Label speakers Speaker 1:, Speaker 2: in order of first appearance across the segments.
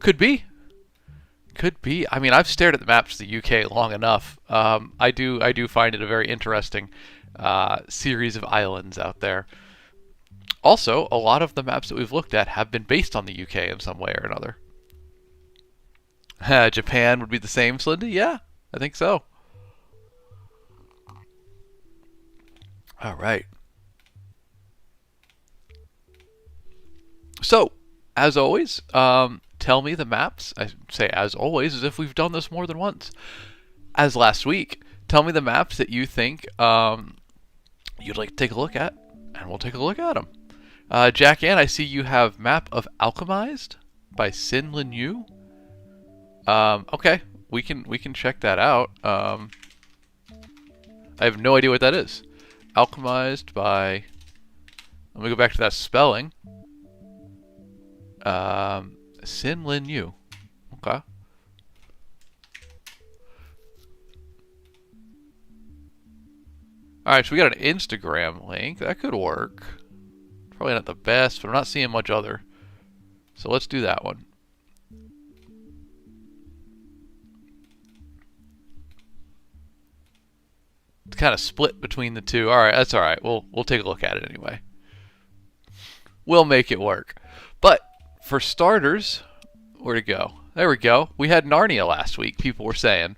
Speaker 1: Could be. Could be. I mean, I've stared at the maps of the UK long enough. I do find it a very interesting series of islands out there. Also, a lot of the maps that we've looked at have been based on the UK in some way or another. Japan would be the same, Slindy? Yeah, I think so. All right. So, as always, tell me the maps. I say as always as if we've done this more than once. As last week, tell me the maps that you think you'd like to take a look at, and we'll take a look at them. Jack Ann, I see you have map of Alchemized by Sin Lin Yu. Okay, we can check that out. I have no idea what that is. Alchemized by. Let me go back to that spelling. Sin Lin Yu. Okay. Alright, so we got an Instagram link. That could work. Probably not the best, but I'm not seeing much other. So let's do that one. It's kind of split between the two. Alright, that's alright. We'll take a look at it anyway. We'll make it work. But for starters, where'd it go? There we go. We had Narnia last week, people were saying,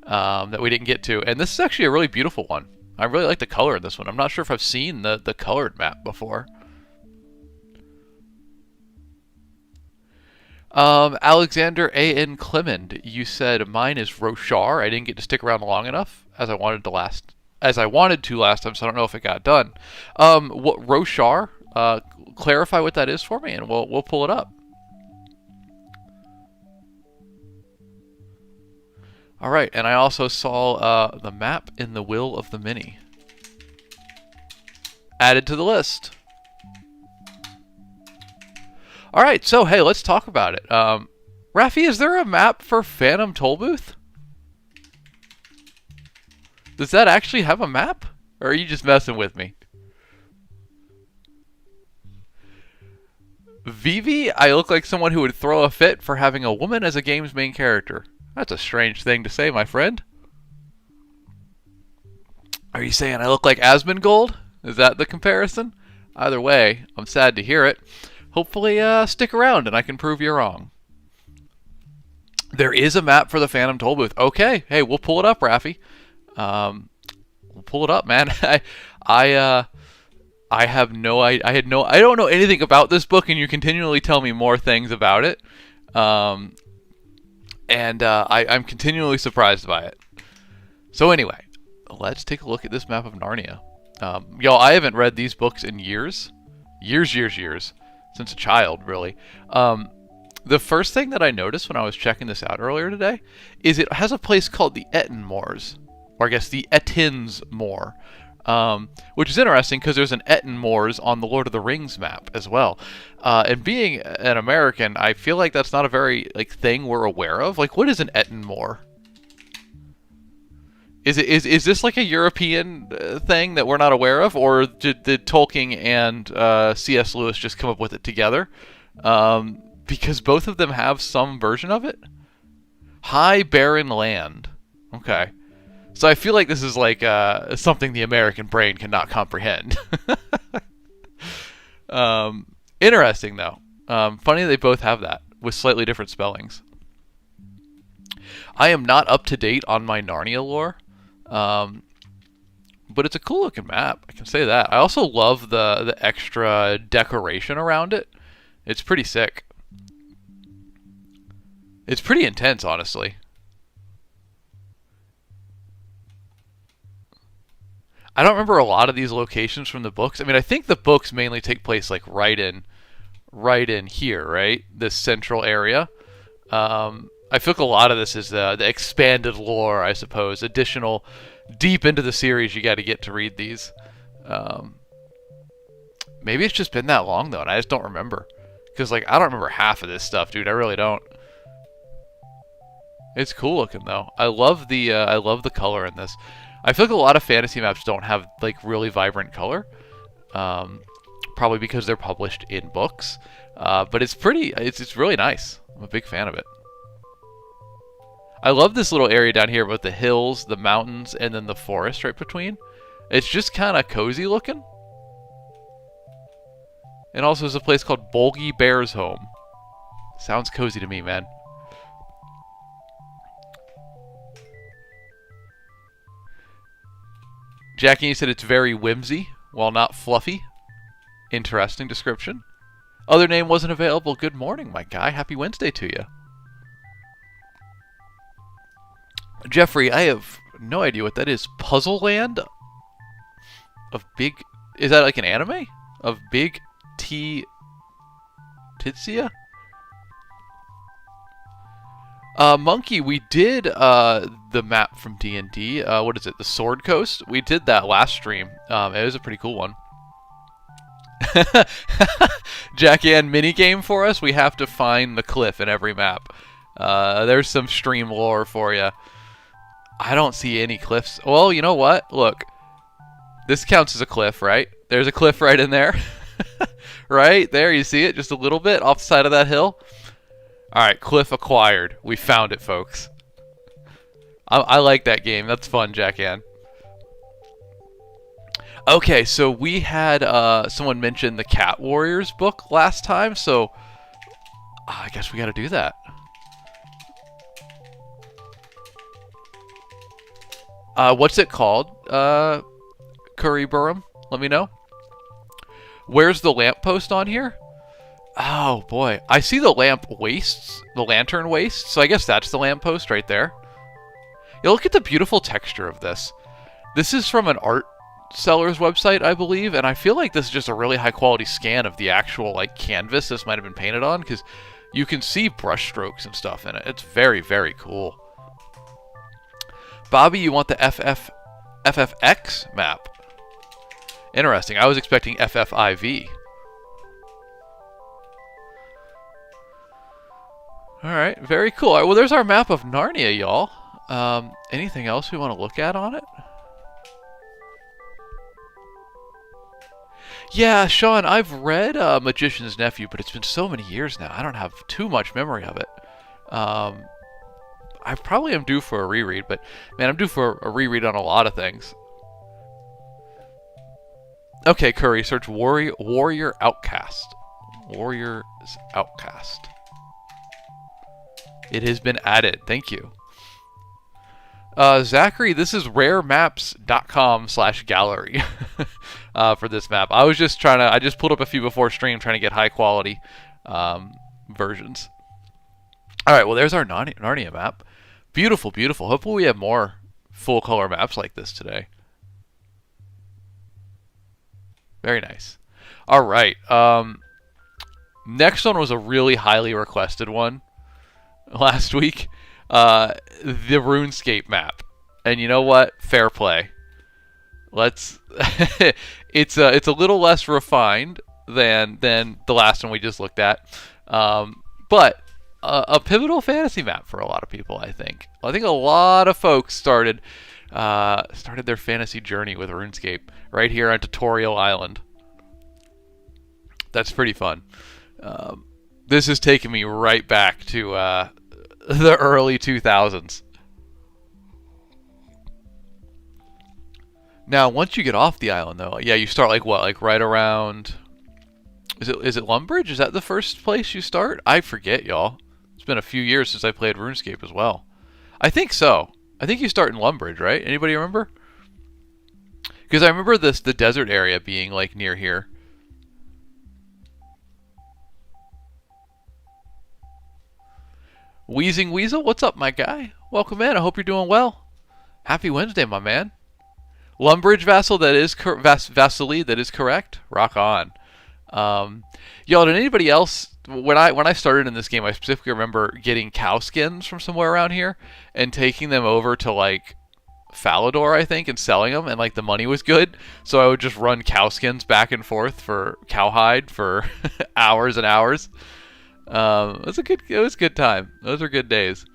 Speaker 1: that we didn't get to. And this is actually a really beautiful one. I really like the color in this one. I'm not sure if I've seen the colored map before. Alexander A.N. Clement, you said mine is Roshar. I didn't get to stick around long enough as I wanted to last time, so I don't know if it got done. What Roshar? Clarify what that is for me, and we'll pull it up. All right, and I also saw the map in the Will of the Many added to the list. All right, so hey, let's talk about it. Rafi, is there a map for Phantom Tollbooth? Does that actually have a map, or are you just messing with me? Vivi, I look like someone who would throw a fit for having a woman as a game's main character. That's a strange thing to say, my friend. Are you saying I look like Asmongold? Is that the comparison? Either way, I'm sad to hear it. Hopefully, stick around and I can prove you wrong. There is a map for the Phantom Tollbooth. Okay, hey, we'll pull it up, Rafi. We'll pull it up, man. I don't know anything about this book, and you continually tell me more things about it. I'm continually surprised by it. So anyway, let's take a look at this map of Narnia. Y'all, I haven't read these books in years. Years. Since a child, really. The first thing that I noticed when I was checking this out earlier today is it has a place called the Etten Moors. Or I guess the Ettins Moor. Which is interesting because there's an Etten Moors on the Lord of the Rings map as well. And being an American, I feel like that's not a very thing we're aware of. Like, what is an Etten Moor? Is this like a European thing that we're not aware of, or did Tolkien and C.S. Lewis just come up with it together? Because both of them have some version of it. High barren land. Okay. So I feel like this is like something the American brain cannot comprehend. Interesting, though. Funny they both have that, with slightly different spellings. I am not up to date on my Narnia lore. But it's a cool looking map, I can say that. I also love the extra decoration around it. It's pretty sick. It's pretty intense, honestly. I don't remember a lot of these locations from the books. I mean, I think the books mainly take place like right in here, right? This central area. I feel like a lot of this is the expanded lore, I suppose. Additional, deep into the series you got to get to read these. Maybe it's just been that long, though, and I just don't remember. Because, I don't remember half of this stuff, dude. I really don't. It's cool looking, though. I love the color in this. I feel like a lot of fantasy maps don't have, really vibrant color. Probably because they're published in books. But it's pretty, it's really nice. I'm a big fan of it. I love this little area down here with the hills, the mountains, and then the forest right between. It's just kind of cozy looking. And also there's a place called Bolgy Bear's Home. Sounds cozy to me, man. Jackie, you said it's very whimsy, while not fluffy. Interesting description. Other name wasn't available. Good morning, my guy. Happy Wednesday to you. Jeffrey, I have no idea what that is. Puzzle Land? Of Big... Is that like an anime? Of Big T... Titsia? Monkey, we did the map from D&D. What is it? The Sword Coast? We did that last stream. It was a pretty cool one. Jackie Ann minigame for us. We have to find the cliff in every map. There's some stream lore for you. I don't see any cliffs. Well, you know what? Look. This counts as a cliff, right? There's a cliff right in there. Right there, you see it? Just a little bit off the side of that hill. Alright, cliff acquired. We found it, folks. I like that game. That's fun, Jack Ann. Okay, so we had someone mention the Cat Warriors book last time, so I guess we gotta do that. What's it called? Curry Burham? Let me know. Where's the lamppost on here? Oh boy, I see the lamp wastes, the lantern waste, so I guess that's the lamppost right there. Yeah, look at the beautiful texture of this. This is from an art seller's website, I believe, and I feel like this is just a really high quality scan of the actual like canvas this might have been painted on, because you can see brush strokes and stuff in it. It's very, very cool. Bobby, you want the FFX map? Interesting. I was expecting FFIV. Alright, very cool. All right, well, there's our map of Narnia, y'all. Anything else we want to look at on it? Yeah, Sean, I've read Magician's Nephew, but it's been so many years now. I don't have too much memory of it. I probably am due for a reread, but man, I'm due for a reread on a lot of things. Okay, Curry, search Warrior Outcast. Warriors Outcast. It has been added. Thank you. Zachary, this is raremaps.com/gallery for this map. I was just trying to, I just pulled up a few before stream trying to get high quality versions. Alright, well there's our Narnia map. Beautiful, beautiful. Hopefully we have more full color maps like this today. Very nice. Alright, next one was a really highly requested one last week. The RuneScape map. And you know what? Fair play. Let's it's a little less refined than the last one we just looked at. But a pivotal fantasy map for a lot of people, I think. I think a lot of folks started their fantasy journey with RuneScape right here on Tutorial Island. That's pretty fun. This has taken me right back to the early 2000s. Now, once you get off the island, though, yeah, you start like what, like right around. Is it Lumbridge? Is that the first place you start? I forget, y'all. It's been a few years since I played RuneScape as well. I think so. I think you start in Lumbridge, right? Anybody remember? Because I remember the desert area being like near here. Wheezing Weasel, what's up, my guy? Welcome in. I hope you're doing well. Happy Wednesday, my man. Lumbridge Vassal, that is Vasily, that is correct. Rock on. Y'all, did anybody else? When I started in this game, I specifically remember getting cow skins from somewhere around here and taking them over to like Falador, I think, and selling them, and like the money was good. So I would just run cow skins back and forth for cowhide for hours and hours. It was a good time. Those were good days.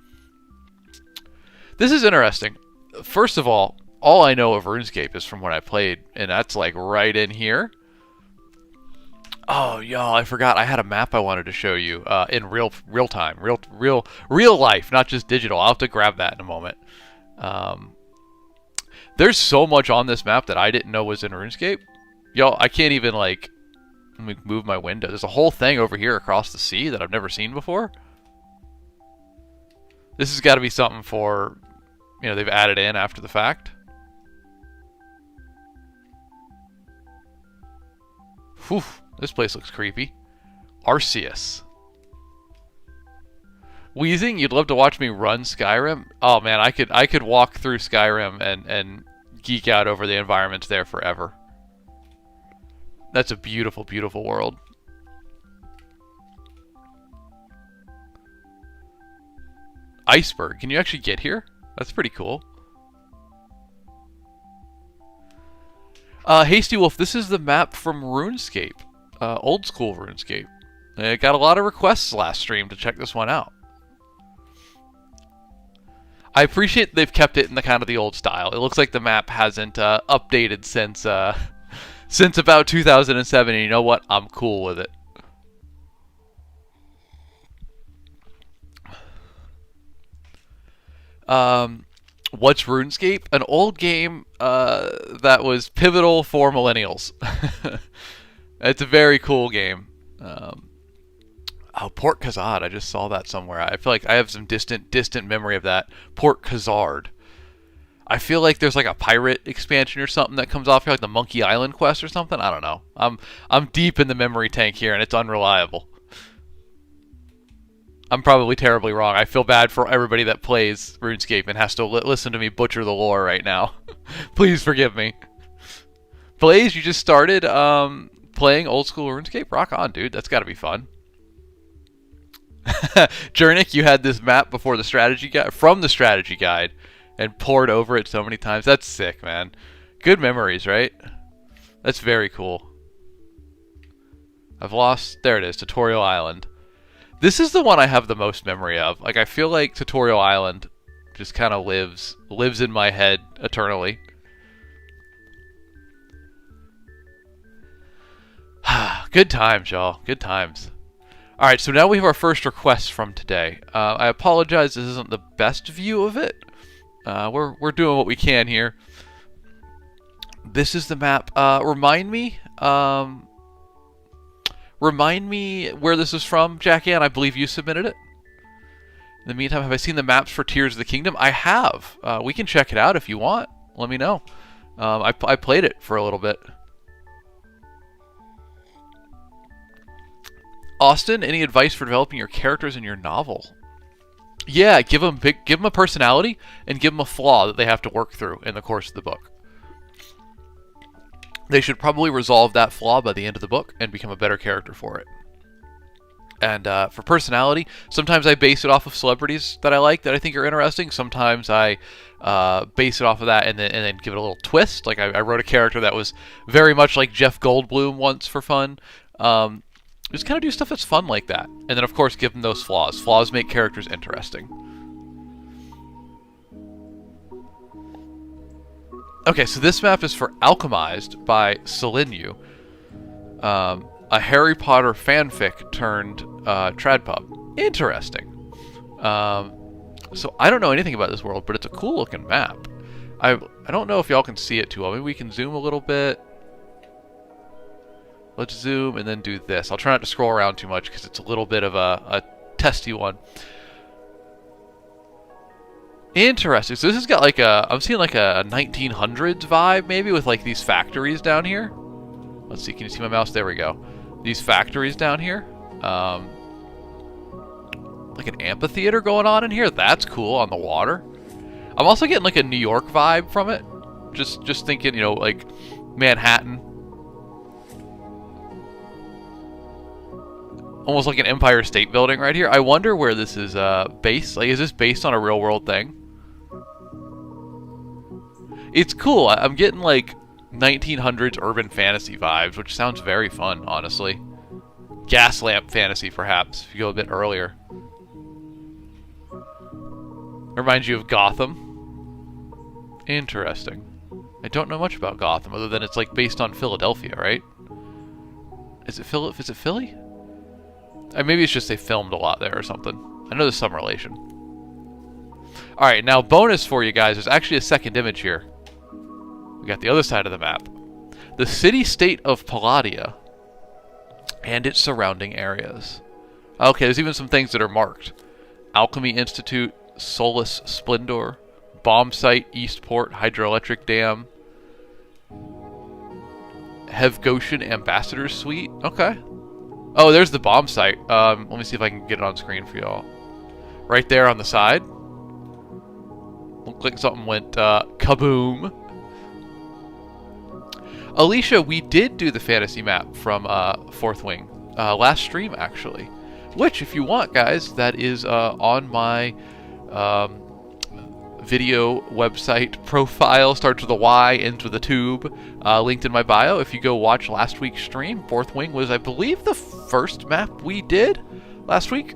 Speaker 1: This is interesting. First of all I know of RuneScape is from when I played, and that's like right in here. Oh, y'all, I forgot. I had a map I wanted to show you in real time, real life, not just digital. I'll have to grab that in a moment. Um, there's so much on this map that I didn't know was in RuneScape. Y'all, I can't even like let me move my window. There's a whole thing over here across the sea that I've never seen before. This has got to be something for, they've added in after the fact. Whew, this place looks creepy. Arceus. Wheezing, you'd love to watch me run Skyrim? Oh man, I could walk through Skyrim and geek out over the environments there forever. That's a beautiful, beautiful world. Iceberg. Can you actually get here? That's pretty cool. Hasty Wolf, this is the map from RuneScape. Old school RuneScape. I got a lot of requests last stream to check this one out. I appreciate they've kept it in the kind of the old style. It looks like the map hasn't updated since about 2007, and you know what? I'm cool with it. What's RuneScape? An old game that was pivotal for millennials. It's a very cool game. Oh, Port Khazad. I just saw that somewhere. I feel like I have some distant memory of that. Port Khazard. I feel like there's like a pirate expansion or something that comes off here, like the Monkey Island quest or something. I don't know. I'm deep in the memory tank here, and it's unreliable. I'm probably terribly wrong. I feel bad for everybody that plays RuneScape and has to listen to me butcher the lore right now. Please forgive me. Blaze, you just started playing old school RuneScape? Rock on, dude. That's got to be fun. Jernick, you had this map before the strategy guide, from the strategy guide, and poured over it so many times. That's sick, man. Good memories, right? That's very cool. I've lost... There it is, Tutorial Island. This is the one I have the most memory of. Like, I feel like Tutorial Island just kind of lives in my head eternally. Good times, y'all. Good times. Alright, so now we have our first request from today. I apologize, this isn't the best view of it. We're doing what we can here. This is the map. Remind me where this is from, Jackie Ann. I believe you submitted it. In the meantime, have I seen the maps for Tears of the Kingdom? I have. We can check it out if you want. Let me know. I played it for a little bit. Austin, any advice for developing your characters in your novel? Yeah, give them a personality and give them a flaw that they have to work through in the course of the book. They should probably resolve that flaw by the end of the book and become a better character for it. And for personality, sometimes I base it off of celebrities that I like, that I think are interesting. Sometimes I base it off of that and then give it a little twist. Like I wrote a character that was very much like Jeff Goldblum once for fun. Just kind of do stuff that's fun like that. And then, of course, give them those flaws. Flaws make characters interesting. Okay, so this map is for Alchemized by Selinu. A Harry Potter fanfic turned trad pub. Interesting. So I don't know anything about this world, but it's a cool looking map. I don't know if y'all can see it too well. Maybe we can zoom a little bit. Let's zoom and then do this. I'll try not to scroll around too much because it's a little bit of a testy one. Interesting. So this has got like I'm seeing like a 1900s vibe maybe with like these factories down here. Let's see, can you see my mouse? There we go. These factories down here. Like an amphitheater going on in here. That's cool on the water. I'm also getting like a New York vibe from it. Just thinking, like Manhattan. Almost like an Empire State Building right here. I wonder where this is based. Like, is this based on a real world thing? It's cool. I'm getting like 1900s urban fantasy vibes, which sounds very fun, honestly. Gas lamp fantasy, perhaps, if you go a bit earlier. Reminds you of Gotham. Interesting. I don't know much about Gotham, other than it's like based on Philadelphia, right? Is it Philly? Is it Philly? Maybe it's just they filmed a lot there or something. I know there's some relation. Alright, now bonus for you guys. There's actually a second image here. We got the other side of the map. The city-state of Palladia and its surrounding areas. Okay, there's even some things that are marked. Alchemy Institute, Solus Splendor, Bomb Site, Eastport, Hydroelectric Dam, Hevgoshan Ambassador's Suite. Okay. Oh, there's the bomb site. Let me see if I can get it on screen for y'all. Right there on the side. Looked like something went kaboom. Alicia, we did do the fantasy map from Fourth Wing last stream, actually. Which, if you want, guys, that is on my video website profile. Starts with a Y, ends with a tube. Linked in my bio. If you go watch last week's stream, Fourth Wing was, I believe, the first map we did last week.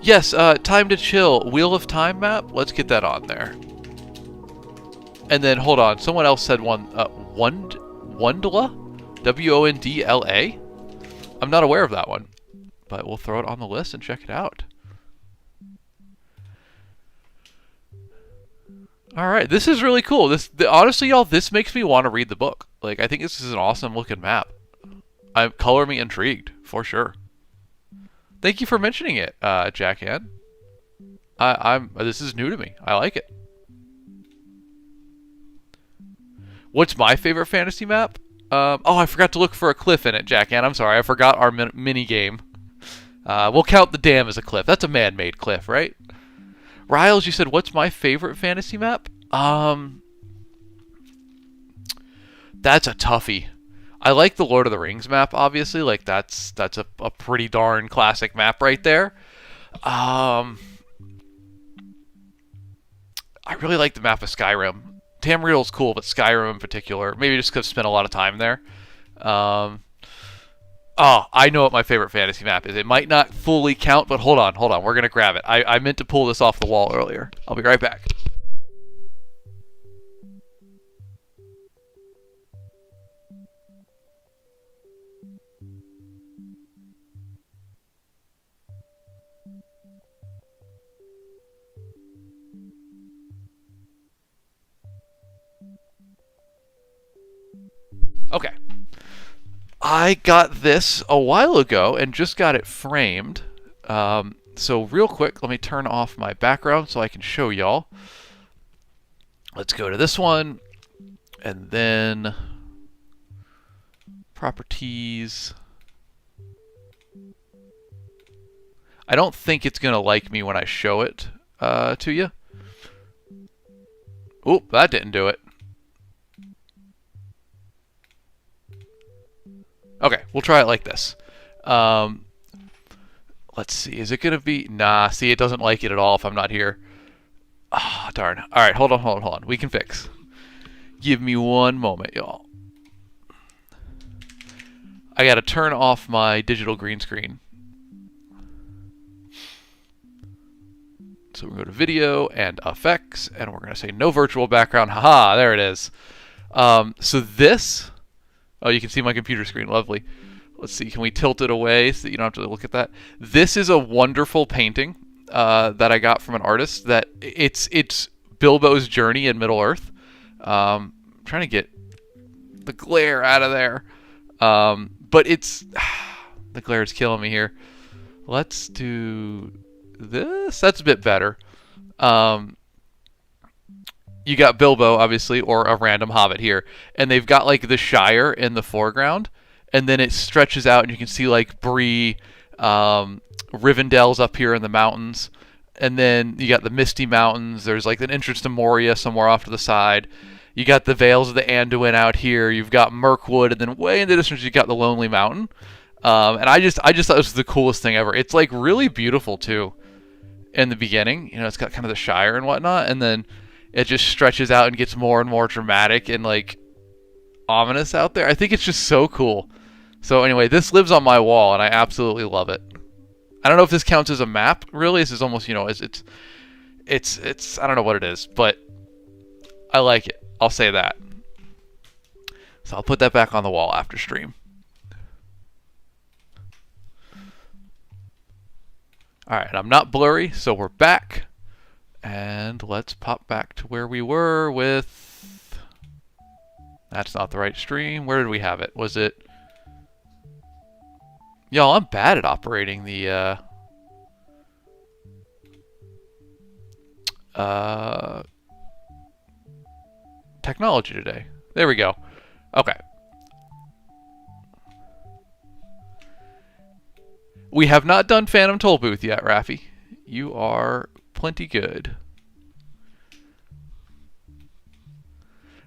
Speaker 1: Yes, Time to Chill, Wheel of Time map. Let's get that on there. And then, hold on, someone else said Wondla? W-O-N-D-L-A? I'm not aware of that one, but we'll throw it on the list and check it out. Alright, this is really cool. Honestly, y'all, this makes me want to read the book. Like, I think this is an awesome looking map. Color me intrigued, for sure. Thank you for mentioning it, Jack Ann. This is new to me. I like it. What's my favorite fantasy map? Oh, I forgot to look for a cliff in it, Jack Ann. I'm sorry, I forgot our mini game. We'll count the dam as a cliff. That's a man-made cliff, right? Riles, you said, what's my favorite fantasy map? That's a toughie. I like the Lord of the Rings map, obviously. Like, that's a pretty darn classic map right there. I really like the map of Skyrim. Tamriel's cool, but Skyrim in particular. Maybe just because I've spent a lot of time there. Oh, I know what my favorite fantasy map is. It might not fully count, but hold on. We're going to grab it. I meant to pull this off the wall earlier. I'll be right back. Okay. I got this a while ago and just got it framed. So real quick, let me turn off my background so I can show y'all. Let's go to this one. And then properties. I don't think it's going to like me when I show it to you. Oop, that didn't do it. Okay, we'll try it like this. Let's see, is it going to be... Nah, see, it doesn't like it at all if I'm not here. Ah, darn. All right, hold on. We can fix. Give me one moment, y'all. I got to turn off my digital green screen. So we're going to go to video and effects, and we're going to say no virtual background. Haha, there it is. So this... Oh, you can see my computer screen. Lovely. Let's see. Can we tilt it away so that you don't have to look at that? This is a wonderful painting that I got from an artist. That it's Bilbo's journey in Middle-earth. I'm trying to get the glare out of there. But it's... the glare is killing me here. Let's do this. That's a bit better. You got Bilbo, obviously, or a random hobbit here. And they've got, like, the Shire in the foreground. And then it stretches out, and you can see, like, Bree, Rivendell's up here in the mountains. And then you got the Misty Mountains. There's, like, an entrance to Moria somewhere off to the side. You got the Vales of the Anduin out here. You've got Mirkwood. And then way in the distance, you got the Lonely Mountain. And I just thought this was the coolest thing ever. It's, like, really beautiful, too, in the beginning. You know, it's got kind of the Shire and whatnot. And then... it just stretches out and gets more and more dramatic and, like, ominous out there. I think it's just so cool. So, anyway, this lives on my wall, and I absolutely love it. I don't know if this counts as a map, really. This is almost, you know, it's I don't know what it is, but I like it. I'll say that. So I'll put that back on the wall after stream. Alright, I'm not blurry, so we're back. And let's pop back to where we were with... That's not the right stream. Where did we have it? Was it... Y'all, I'm bad at operating the... technology today. There we go. Okay. We have not done Phantom Tollbooth yet, Raffi. You are plenty good.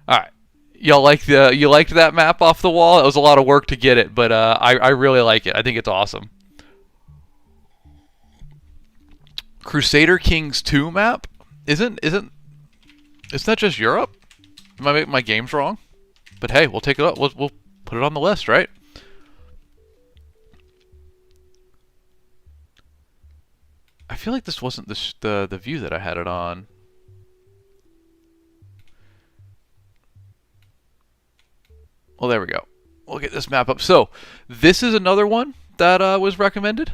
Speaker 1: Alright. You liked that map off the wall? It was a lot of work to get it, but I really like it. I think it's awesome. Crusader Kings 2 map? Isn't that just Europe? Am I making my games wrong? But hey, we'll take it up. We'll put it on the list, right? I feel like this wasn't the view that I had it on. Well, there we go. We'll get this map up. So, this is another one that was recommended.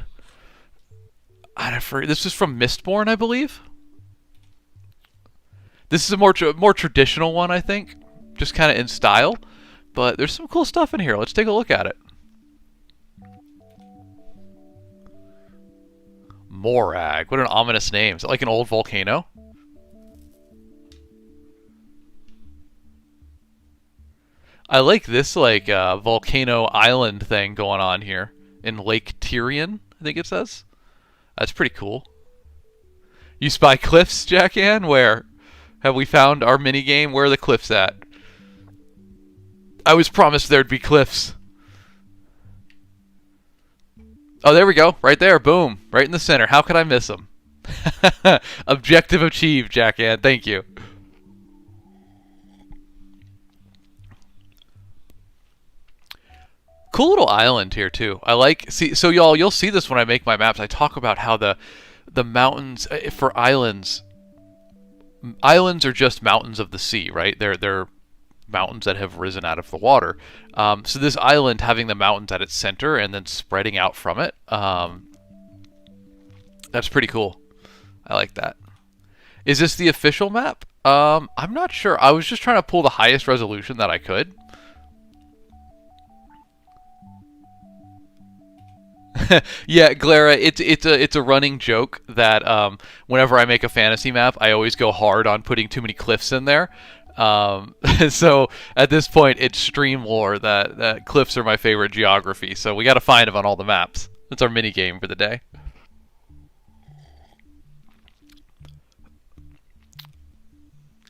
Speaker 1: This is from Mistborn, I believe. This is a more traditional one, I think. Just kind of in style. But there's some cool stuff in here. Let's take a look at it. Morag. What an ominous name. Is that like an old volcano? I like this like volcano island thing going on here in Lake Tyrion, I think it says. That's pretty cool. You spy cliffs, Jackann? Where? Have we found our minigame? Where are the cliffs at? I was promised there'd be cliffs. Oh, there we go. Right there. Boom. Right in the center. How could I miss them? Objective achieved, Jackann. Thank you. Cool little island here too. I like so y'all you'll see this when I make my maps. I talk about how the mountains for islands are just mountains of the sea, right? They're mountains that have risen out of the water. So this island having the mountains at its center and then spreading out from it, that's pretty cool. I like that. Is this the official map? I'm not sure. I was just trying to pull the highest resolution that I could. Yeah, Glara, it's a running joke that whenever I make a fantasy map, I always go hard on putting too many cliffs in there. So at this point, it's stream lore that cliffs are my favorite geography. So we got to find them on all the maps. That's our mini game for the day.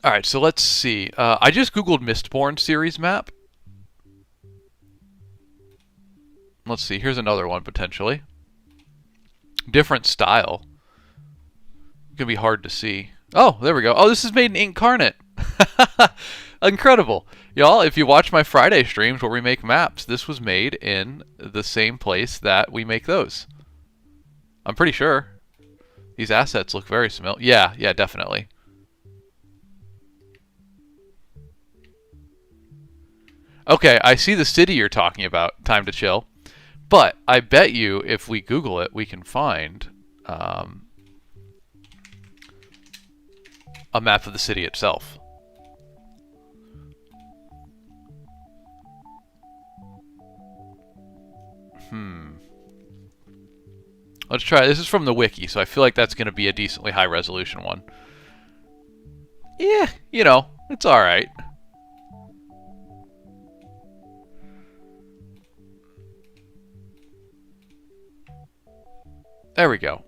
Speaker 1: All right, so let's see. I just googled Mistborn series map. Let's see. Here's another one potentially. Different style. Gonna be hard to see. Oh, there we go. Oh, this is made in Incarnate. Incredible. Y'all, if you watch my Friday streams where we make maps, this was made in the same place that we make those. I'm pretty sure. These assets look very familiar. Yeah, definitely. Okay, I see the city you're talking about. Time to chill. But I bet you if we Google it, we can find a map of the city itself. Let's try. This is from the wiki, so I feel like that's going to be a decently high resolution one. Yeah, you know, it's alright. There we go.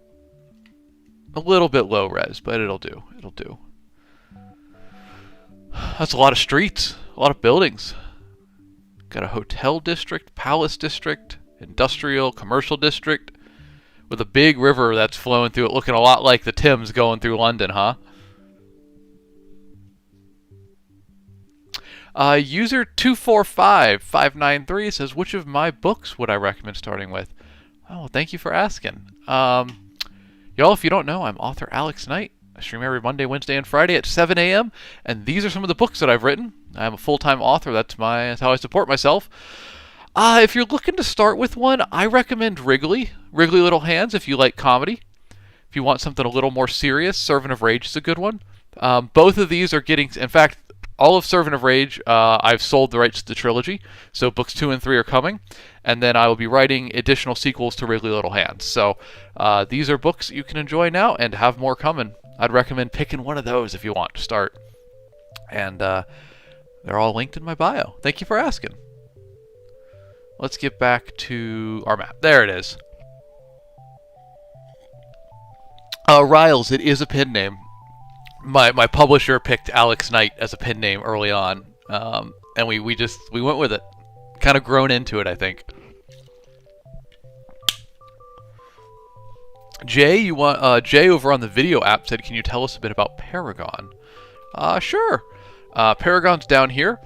Speaker 1: A little bit low res, but it'll do. It'll do. That's a lot of streets, a lot of buildings. Got a hotel district, palace district, industrial, commercial district, with a big river that's flowing through it, looking a lot like the Thames going through London, huh? User 245593 says, which of my books would I recommend starting with? Oh, thank you for asking. Y'all, if you don't know, I'm author Alex Knight. I stream every Monday, Wednesday, and Friday at 7 a.m. And these are some of the books that I've written. I'm a full-time author. That's how I support myself. If you're looking to start with one, I recommend Wrigley Little Hands if you like comedy. If you want something a little more serious, Servant of Rage is a good one. Both of these are getting, in fact, all of Servant of Rage, I've sold the rights to the trilogy, so books 2 and 3 are coming, and then I will be writing additional sequels to Wrigley Little Hands. So these are books you can enjoy now and have more coming. I'd recommend picking one of those if you want to start. And they're all linked in my bio. Thank you for asking. Let's get back to our map. There it is. Riles, it is a pen name. My publisher picked Alex Knight as a pen name early on, and we went with it. Kind of grown into it, I think. Jay, Jay over on the video app said, "Can you tell us a bit about Paragon?" Sure. Paragon's down here.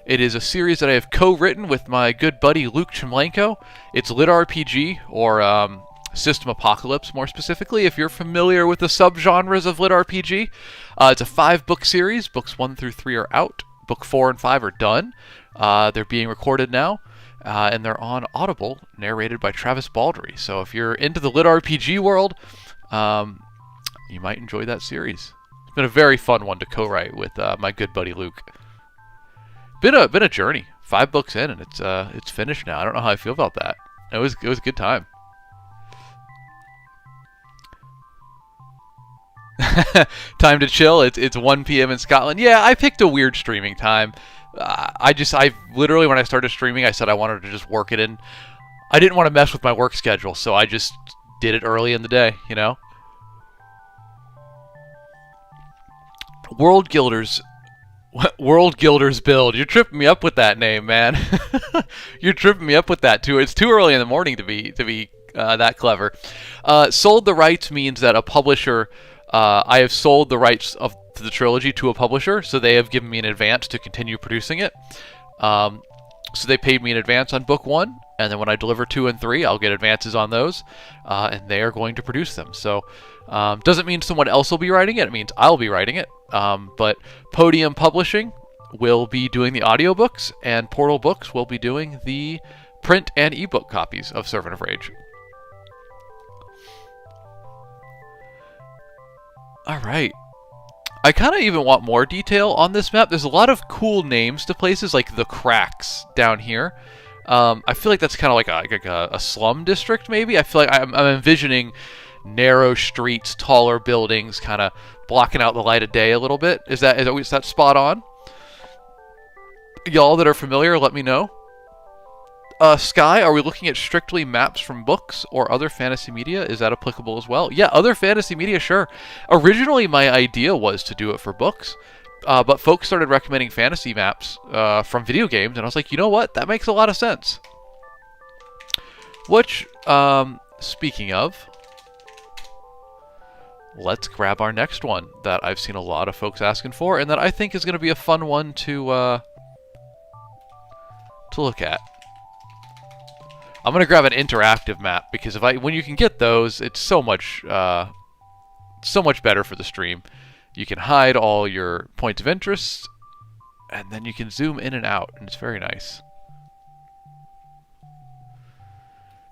Speaker 1: It is a series that I have co-written with my good buddy Luke Chemlenko. It's lit RPG, or System Apocalypse more specifically, if you're familiar with the subgenres of lit RPG. It's a 5-book series. Books 1 through 3 are out. Book 4 and 5 are done. They're being recorded now, and they're on Audible, narrated by Travis Baldry. So if you're into the lit RPG world, you might enjoy that series. It's been a very fun one to co-write with my good buddy Luke. Been a journey. 5 books in, and it's finished now. I don't know how I feel about that. It was a good time. Time to chill. It's 1 p.m. in Scotland. Yeah, I picked a weird streaming time. I literally, when I started streaming, I said I wanted to just work it in. I didn't want to mess with my work schedule, so I just did it early in the day, you know? World Guilders build. You're tripping me up with that name, man. You're tripping me up with that too. It's too early in the morning to be that clever. Sold the rights means that a publisher. I have sold the rights to the trilogy to a publisher, so they have given me an advance to continue producing it. So they paid me in advance on book 1, and then when I deliver 2 and 3, I'll get advances on those, and they are going to produce them. So doesn't mean someone else will be writing it. It means I'll be writing it. But Podium Publishing will be doing the audiobooks, and Portal Books will be doing the print and ebook copies of Servant of Rage. Alright. I kind of even want more detail on this map. There's a lot of cool names to places, like the Cracks down here. I feel like that's kind of like a slum district, maybe? I feel like I'm envisioning narrow streets, taller buildings, kind of blocking out the light of day a little bit. Is that spot on? Y'all that are familiar, let me know. Sky, are we looking at strictly maps from books or other fantasy media? Is that applicable as well? Yeah, other fantasy media, sure. Originally, my idea was to do it for books, but folks started recommending fantasy maps from video games, and I was like, you know what? That makes a lot of sense. Which, speaking of, let's grab our next one that I've seen a lot of folks asking for, and that I think is going to be a fun one to look at. I'm going to grab an interactive map, because when you can get those, it's so much better for the stream. You can hide all your points of interest, and then you can zoom in and out, and it's very nice.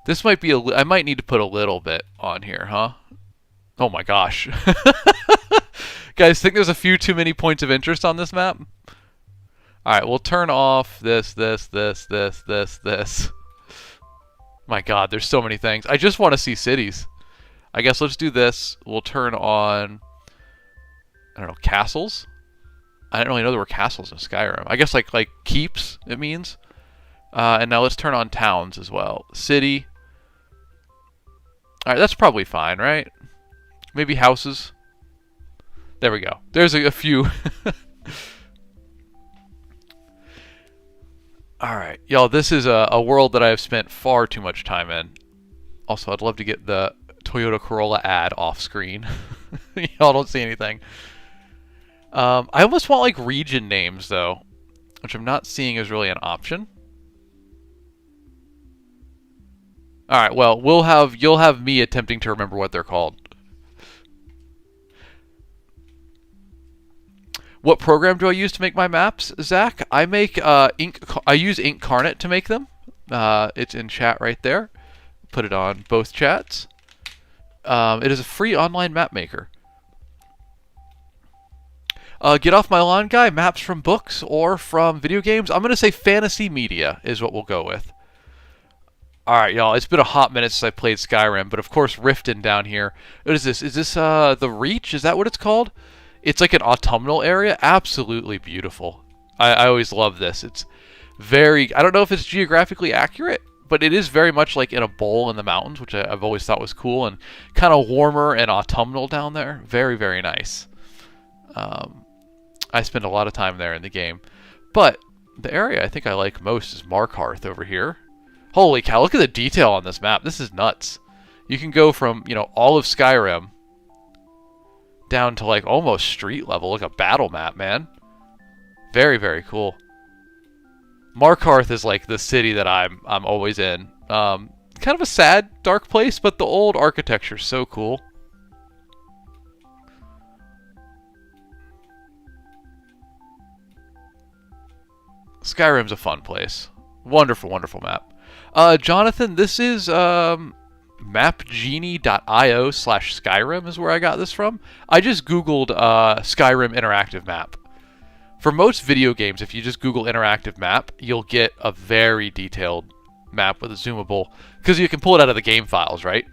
Speaker 1: This might be I might need to put a little bit on here, huh? Oh my gosh. Guys, think there's a few too many points of interest on this map? Alright, we'll turn off this. My god, there's so many things. I just want to see cities. I guess let's do this. We'll turn on, I don't know, castles? I didn't really know there were castles in Skyrim. I guess like keeps, it means. And now let's turn on towns as well. City. Alright, that's probably fine, right? Maybe houses. There we go. There's a few. Alright, y'all, this is a world that I have spent far too much time in. Also, I'd love to get the Toyota Corolla ad off screen. Y'all don't see anything. I almost want, like, region names, though, which I'm not seeing as really an option. Alright, well, you'll have me attempting to remember what they're called. What program do I use to make my maps, Zach? I make I use Incarnate to make them. It's in chat right there. Put it on both chats. It is a free online map maker. Get off my lawn, guy. Maps from books or from video games? I'm going to say fantasy media is what we'll go with. Alright, y'all. It's been a hot minute since I played Skyrim, but of course Riften down here. What is this? Is this the Reach? Is that what it's called? It's like an autumnal area. Absolutely beautiful. I always love this. It's very... I don't know if it's geographically accurate, but it is very much like in a bowl in the mountains, which I've always thought was cool, and kind of warmer and autumnal down there. Very, very nice. I spend a lot of time there in the game. But the area I think I like most is Markarth over here. Holy cow, look at the detail on this map. This is nuts. You can go from, you know, all of Skyrim down to like almost street level, like a battle map, man. Very, very cool. Markarth is like the city that I'm always in. Kind of a sad, dark place, but the old architecture is so cool. Skyrim's a fun place. Wonderful, wonderful map. Jonathan, this is mapgenie.io/Skyrim is where I got this from. I just Googled Skyrim interactive map. For most video games, if you just Google interactive map, you'll get a very detailed map with a zoomable, because you can pull it out of the game files, right?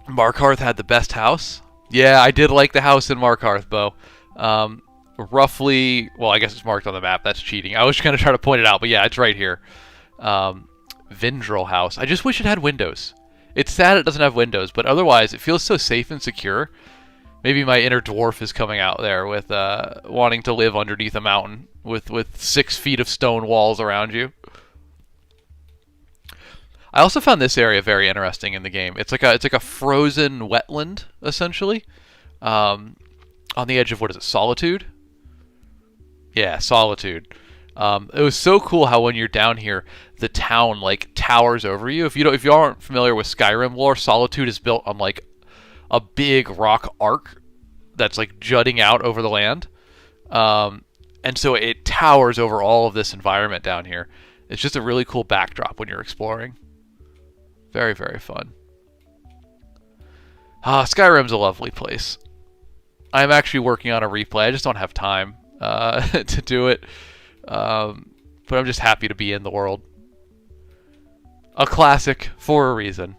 Speaker 1: Markarth had the best house. Yeah, I did like the house in Markarth, Bo. Roughly, well, I guess it's marked on the map. That's cheating. I was going to try to point it out, but yeah, it's right here. Vindrel house. I just wish it had windows. It's sad it doesn't have windows, but otherwise it feels so safe and secure. Maybe my inner dwarf is coming out there with wanting to live underneath a mountain with 6 feet of stone walls around you. I also found this area very interesting in the game. It's like a frozen wetland essentially, on the edge of, what is it, Solitude? Yeah, Solitude. It was so cool how when you're down here, the town like towers over you. If you aren't familiar with Skyrim lore, Solitude is built on like a big rock arc that's like jutting out over the land, and so it towers over all of this environment down here. It's just a really cool backdrop when you're exploring. Very, very fun. Skyrim's a lovely place. I'm actually working on a replay. I just don't have time to do it. But I'm just happy to be in the world. A classic for a reason.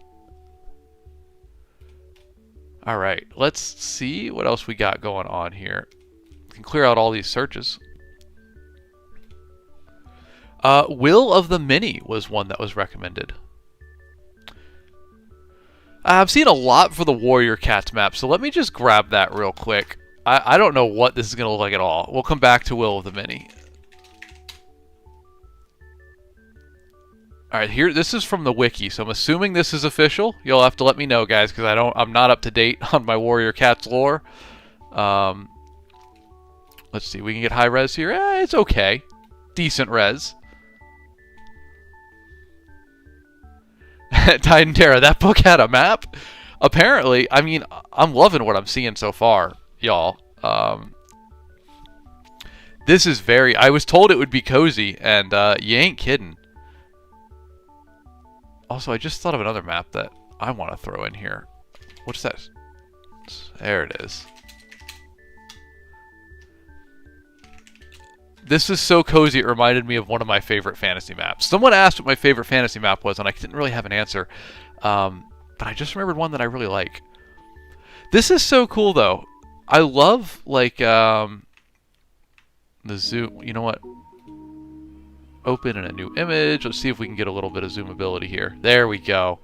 Speaker 1: Alright, let's see what else we got going on here. We can clear out all these searches. Will of the Mini was one that was recommended. I've seen a lot for the Warrior Cats map, so let me just grab that real quick. I don't know what this is going to look like at all. We'll come back to Will of the Mini. Alright, here, this is from the wiki, so I'm assuming this is official. You'll have to let me know, guys, because I'm not up to date on my Warrior Cats lore. Let's see, we can get high res here. It's okay. Decent res. Titan Terra, that book had a map? Apparently, I mean, I'm loving what I'm seeing so far, y'all. This is very... I was told it would be cozy, and you ain't kidding. Also, I just thought of another map that I want to throw in here. What's that? There it is. This is so cozy, it reminded me of one of my favorite fantasy maps. Someone asked what my favorite fantasy map was, and I didn't really have an answer. But I just remembered one that I really like. This is so cool, though. I love, like, the zoom. You know what? Open in a new image. Let's see if we can get a little bit of zoomability here. There we go.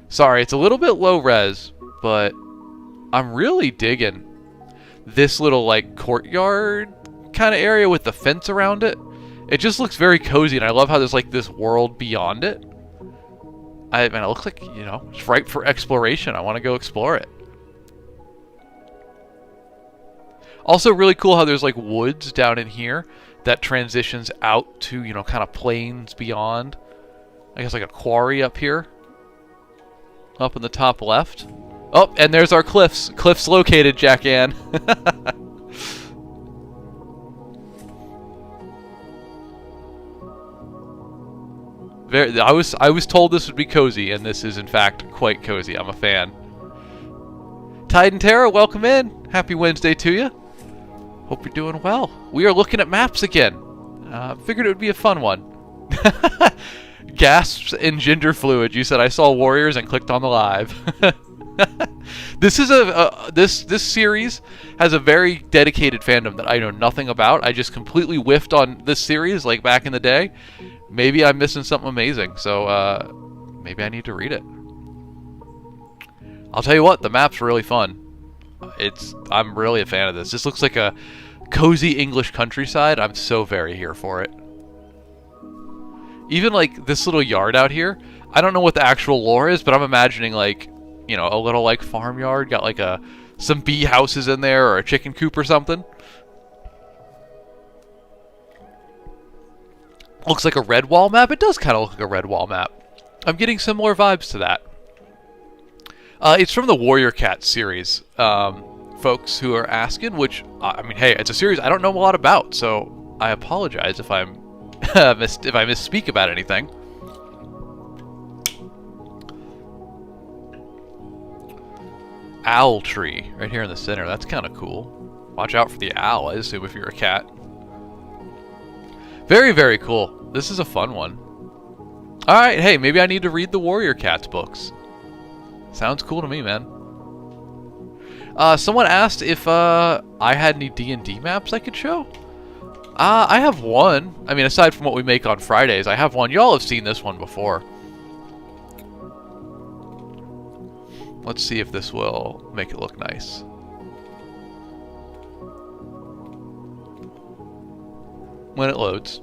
Speaker 1: Sorry, it's a little bit low res, but I'm really digging this little, like, courtyard kind of area with the fence around it. It just looks very cozy, and I love how there's like this world beyond it. It looks like, you know, it's ripe for exploration. I want to go explore it. Also really cool how there's like woods down in here that transitions out to, you know, kind of plains beyond. I guess like a quarry up here. Up in the top left. Oh, and there's our cliffs. Cliffs located, Jack-Ann. I was told this would be cozy, and this is in fact quite cozy. I'm a fan. Tide and Terra, welcome in. Happy Wednesday to you. Hope you're doing well. We are looking at maps again. Figured it would be a fun one. Gasps and ginger fluid. You said I saw warriors and clicked on the live. This is this series has a very dedicated fandom that I know nothing about. I just completely whiffed on this series like back in the day. Maybe I'm missing something amazing, so maybe I need to read it. I'll tell you what, the map's really fun. I'm really a fan of this. This looks like a cozy English countryside. I'm so very here for it. Even like this little yard out here, I don't know what the actual lore is, but I'm imagining like, you know, a little like farmyard, got like some bee houses in there or a chicken coop or something. Looks like a red wall map. It does kind of look like a red wall map. I'm getting similar vibes to that. It's from the Warrior Cat series, folks who are asking, which, I mean, hey, it's a series I don't know a lot about, so I apologize if I'm if I misspeak about anything. Owl tree right here in the center. That's kind of cool. Watch out for the owl, I assume, if you're a cat. Very, very cool. This is a fun one. Alright, hey, maybe I need to read the Warrior Cats books. Sounds cool to me, man. Someone asked if I had any D&D maps I could show. I have one. I mean, aside from what we make on Fridays, I have one. Y'all have seen this one before. Let's see if this will make it look nice. When it loads.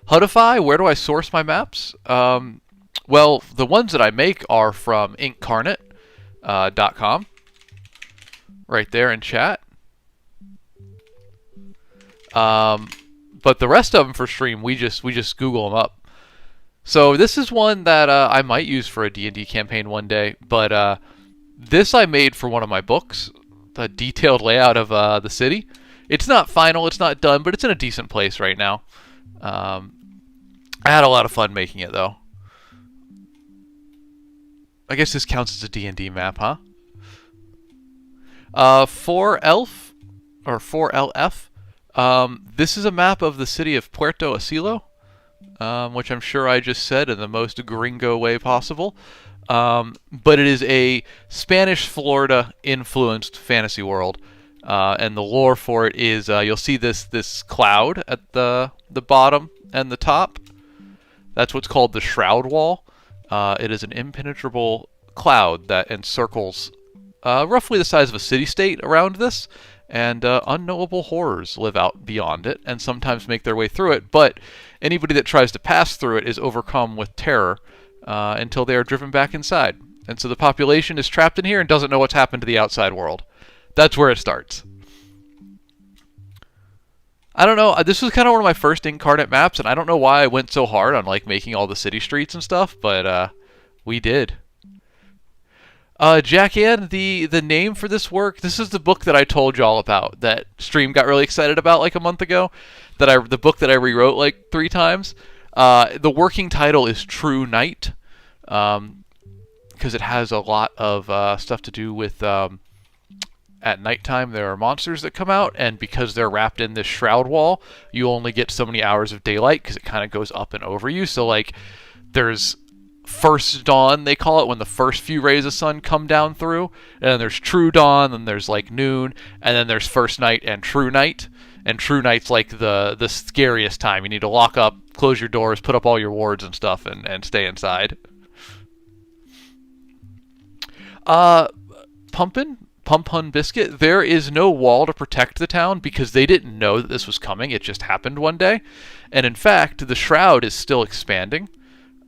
Speaker 1: Hudify, where do I source my maps? Well, the ones that I make are from inkcarnate.com. Right there in chat. But the rest of them for stream, we just Google them up. So this is one that I might use for a D&D campaign one day, but this I made for one of my books, the detailed layout of the city. It's not final, it's not done, but it's in a decent place right now. I had a lot of fun making it, though. I guess this counts as a D&D map, huh? 4LF, or 4LF. This is a map of the city of Puerto Asilo, which I'm sure I just said in the most gringo way possible. But it is a Spanish Florida-influenced fantasy world. And the lore for it is you'll see this cloud at the bottom and the top. That's what's called the Shroud Wall. It is an impenetrable cloud that encircles roughly the size of a city-state around this, and unknowable horrors live out beyond it and sometimes make their way through it, but anybody that tries to pass through it is overcome with terror until they are driven back inside. And so the population is trapped in here and doesn't know what's happened to the outside world. That's where it starts. I don't know, this was kind of one of my first Incarnate maps, and I don't know why I went so hard on like making all the city streets and stuff, but we did. Jack-Ann, the name for this work, this is the book that I told y'all about, that Stream got really excited about like a month ago, the book that I rewrote like 3 times. The working title is True Night, because it has a lot of stuff to do with at nighttime there are monsters that come out, and because they're wrapped in this shroud wall, you only get so many hours of daylight because it kind of goes up and over you. So like there's first dawn, they call it, when the first few rays of sun come down through, and then there's true dawn, then there's like noon, and then there's first night and true night. And true night's like the scariest time. You need to lock up, close your doors, put up all your wards and stuff, and stay inside. Pumpun Biscuit, there is no wall to protect the town because they didn't know that this was coming. It just happened one day. And in fact, the shroud is still expanding.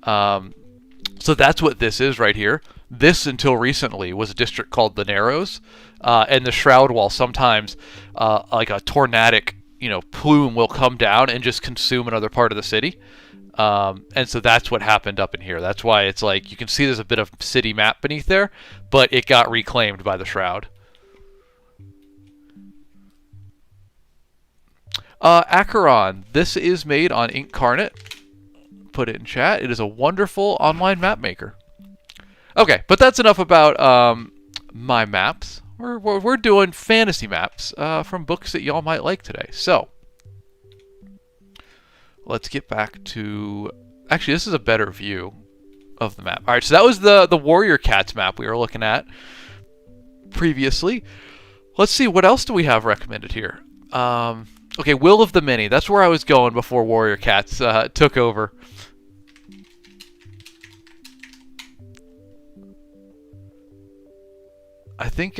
Speaker 1: So that's what this is right here. This, until recently, was a district called the Narrows. And the shroud wall, sometimes like a tornadic, plume will come down and just consume another part of the city. And so that's what happened up in here. That's why it's like you can see there's a bit of city map beneath there, but it got reclaimed by the Shroud. Acheron. This is made on Incarnate. Put it in chat. It is a wonderful online map maker. Okay, but that's enough about my maps. We're doing fantasy maps from books that y'all might like today. So let's get back to... Actually, this is a better view of the map. All right, so that was the Warrior Cats map we were looking at previously. Let's see, what else do we have recommended here? Okay, Will of the Many. That's where I was going before Warrior Cats took over. I think,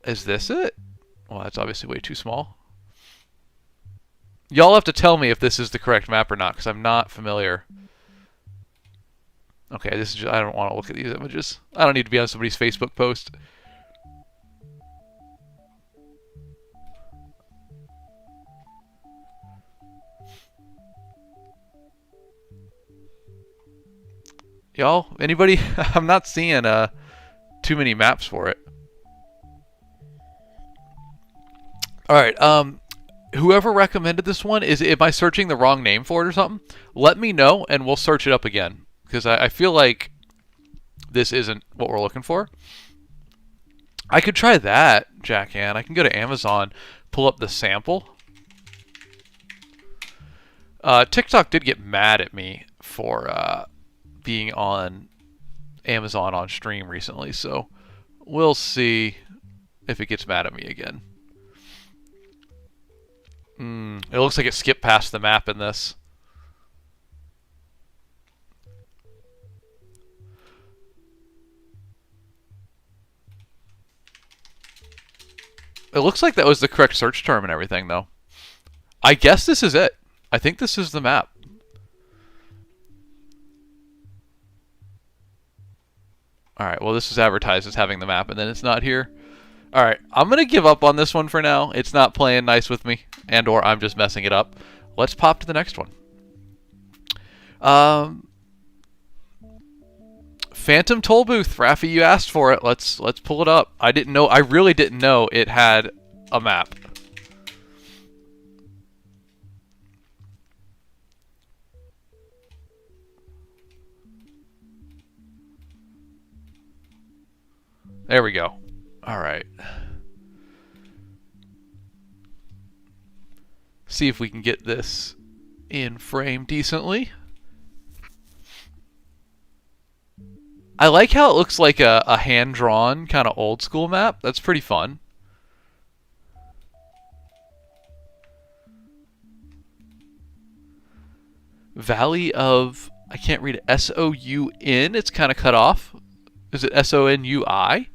Speaker 1: is this it? Well, that's obviously way too small. Y'all have to tell me if this is the correct map or not, because I'm not familiar. Okay, this is just, I don't want to look at these images. I don't need to be on somebody's Facebook post. Y'all, anybody? I'm not seeing too many maps for it. All right, whoever recommended this one, am I searching the wrong name for it or something? Let me know and we'll search it up again, because I feel like this isn't what we're looking for. I could try that, Jackann. I can go to Amazon, pull up the sample. TikTok did get mad at me for being on Amazon on stream recently, so we'll see if it gets mad at me again. It looks like it skipped past the map in this. It looks like that was the correct search term and everything, though. I guess this is it. I think this is the map. Alright, well, this is advertised as having the map, and then it's not here. Alright, I'm going to give up on this one for now. It's not playing nice with me, and or I'm just messing it up. Let's pop to the next one. Phantom Tollbooth. Rafi, you asked for it. Let's pull it up. I didn't know. I really didn't know it had a map. There we go. All right. See if we can get this in frame decently. I like how it looks like a hand-drawn kind of old school map. That's pretty fun. Valley of... I can't read it. S-O-U-N. It's kind of cut off. Is it S-O-N-U-I?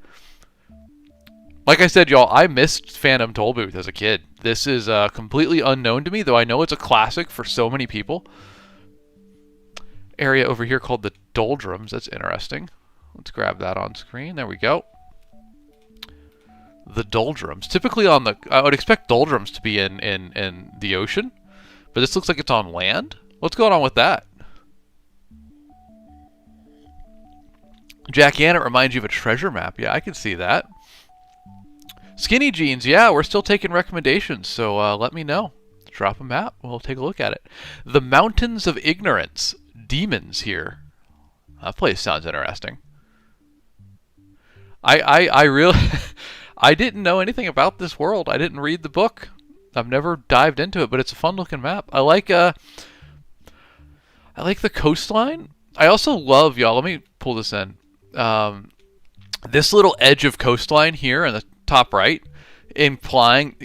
Speaker 1: Like I said, y'all, I missed Phantom Tollbooth as a kid. This is completely unknown to me, though I know it's a classic for so many people. Area over here called the Doldrums. That's interesting. Let's grab that on screen. There we go. The Doldrums. Typically on the... I would expect Doldrums to be in the ocean, but this looks like it's on land. What's going on with that? Jackann, it reminds you of a treasure map. Yeah, I can see that. Skinny Jeans, yeah, we're still taking recommendations, so let me know. Drop a map, we'll take a look at it. The Mountains of Ignorance. Demons here. That place sounds interesting. I really... I didn't know anything about this world. I didn't read the book. I've never dived into it, but it's a fun-looking map. I like the coastline. I also love, y'all, let me pull this in. This little edge of coastline here in the top right, implying...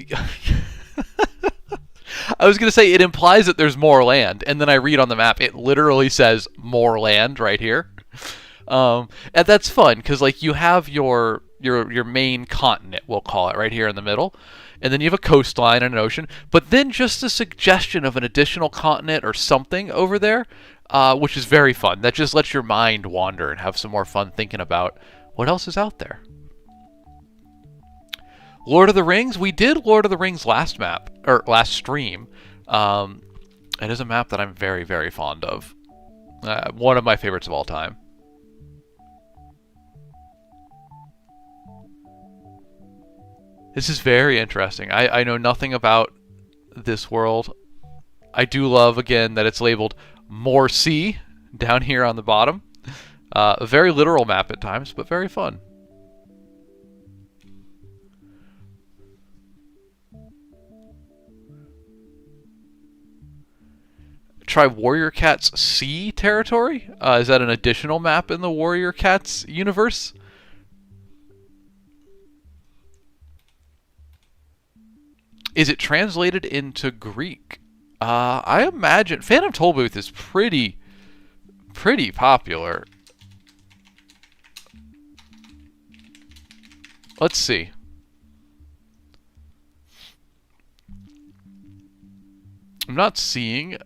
Speaker 1: I was going to say it implies that there's more land, and then I read on the map, it literally says more land right here. And that's fun, because like you have your main continent, we'll call it, right here in the middle, and then you have a coastline and an ocean, but then just a suggestion of an additional continent or something over there, which is very fun. That just lets your mind wander and have some more fun thinking about what else is out there. Lord of the Rings. We did Lord of the Rings last map, or last stream. It is a map that I'm very, very fond of. One of my favorites of all time. This is very interesting. I know nothing about this world. I do love, again, that it's labeled More Sea down here on the bottom. A very literal map at times, but very fun. Try Warrior Cat's Sea territory? Is that an additional map in the Warrior Cats universe? Is it translated into Greek? I imagine Phantom Tollbooth is pretty popular. Let's see. I'm not seeing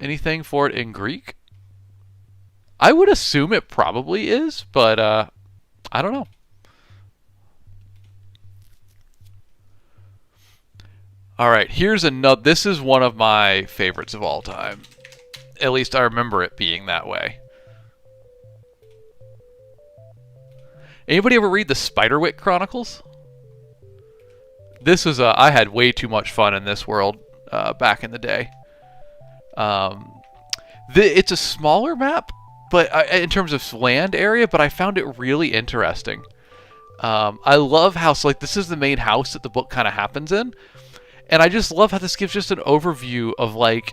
Speaker 1: anything for it in Greek. I would assume it probably is, but I don't know. All right, here's another. This is one of my favorites of all time. At least I remember it being that way. Anybody ever read the Spiderwick Chronicles? This was I had way too much fun in this world back in the day. It's a smaller map, but in terms of land area, but I found it really interesting. I love how like this is the main house that the book kind of happens in. And I just love how this gives just an overview of, like,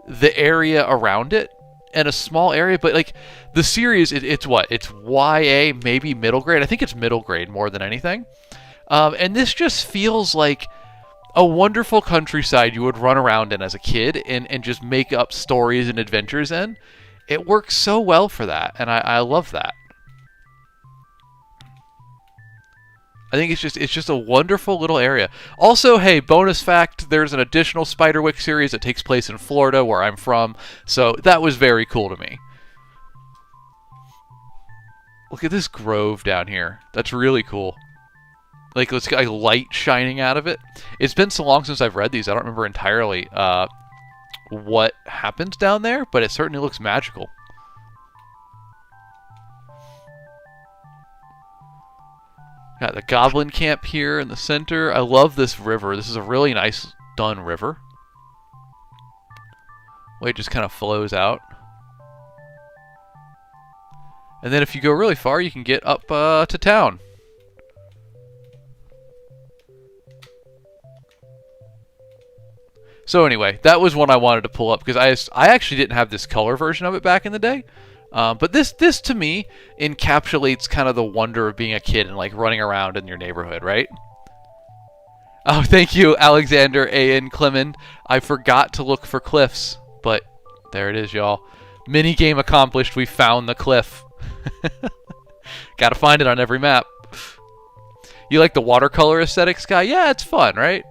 Speaker 1: the area around it. And a small area, but, like, the series, it's what? It's YA, maybe middle grade. I think it's middle grade more than anything. And this just feels like a wonderful countryside you would run around in as a kid and just make up stories and adventures in. It works so well for that, and I love that. I think it's just a wonderful little area. Also, hey, bonus fact, there's an additional Spiderwick series that takes place in Florida, where I'm from, so that was very cool to me. Look at this grove down here. That's really cool. Like, it's got like light shining out of it. It's been so long since I've read these, I don't remember entirely what happens down there, but it certainly looks magical. Got the goblin camp here in the center. I love this river. This is a really nice done river. Way it just kind of flows out. And then if you go really far, you can get up to town. So anyway, that was one I wanted to pull up because I actually didn't have this color version of it back in the day. But this to me encapsulates kind of the wonder of being a kid and like running around in your neighborhood, right? Oh, thank you, Alexander A.N. Clemen. I forgot to look for cliffs, but there it is, y'all. Mini game accomplished. We found the cliff. Gotta find it on every map. You like the watercolor aesthetic, Sky? Yeah, it's fun, right?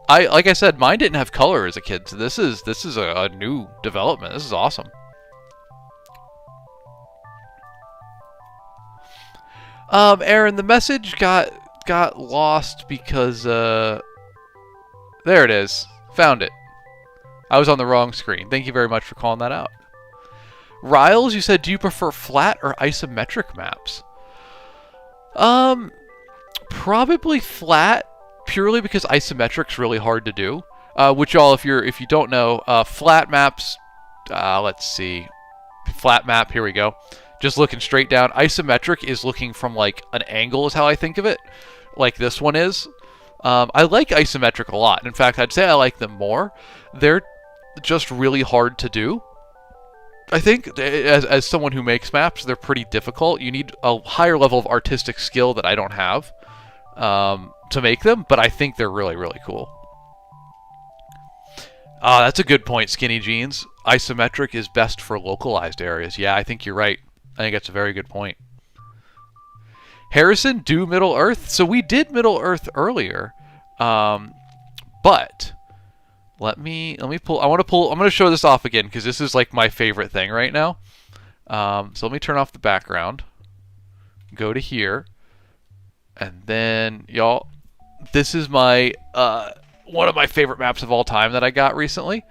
Speaker 1: Like I said, mine didn't have color as a kid, so this is a new development. This is awesome. Aaron, the message got lost because there it is. Found it. I was on the wrong screen. Thank you very much for calling that out. Riles, you said, do you prefer flat or isometric maps? Probably flat, purely because isometric's really hard to do. Which y'all, if you don't know, flat maps. Let's see, flat map. Here we go. Just looking straight down. Isometric is looking from like an angle is how I think of it. Like this one is. I like isometric a lot. In fact, I'd say I like them more. They're just really hard to do. I think as someone who makes maps, they're pretty difficult. You need a higher level of artistic skill that I don't have to make them, but I think they're really, really cool. That's a good point, Skinny Jeans. Isometric is best for localized areas. Yeah, I think you're right. I think that's a very good point. Harrison, do Middle Earth? So we did Middle Earth earlier, but let me pull. I'm gonna show this off again because this is like my favorite thing right now. So let me turn off the background. Go to here, and then y'all, this is my one of my favorite maps of all time that I got recently.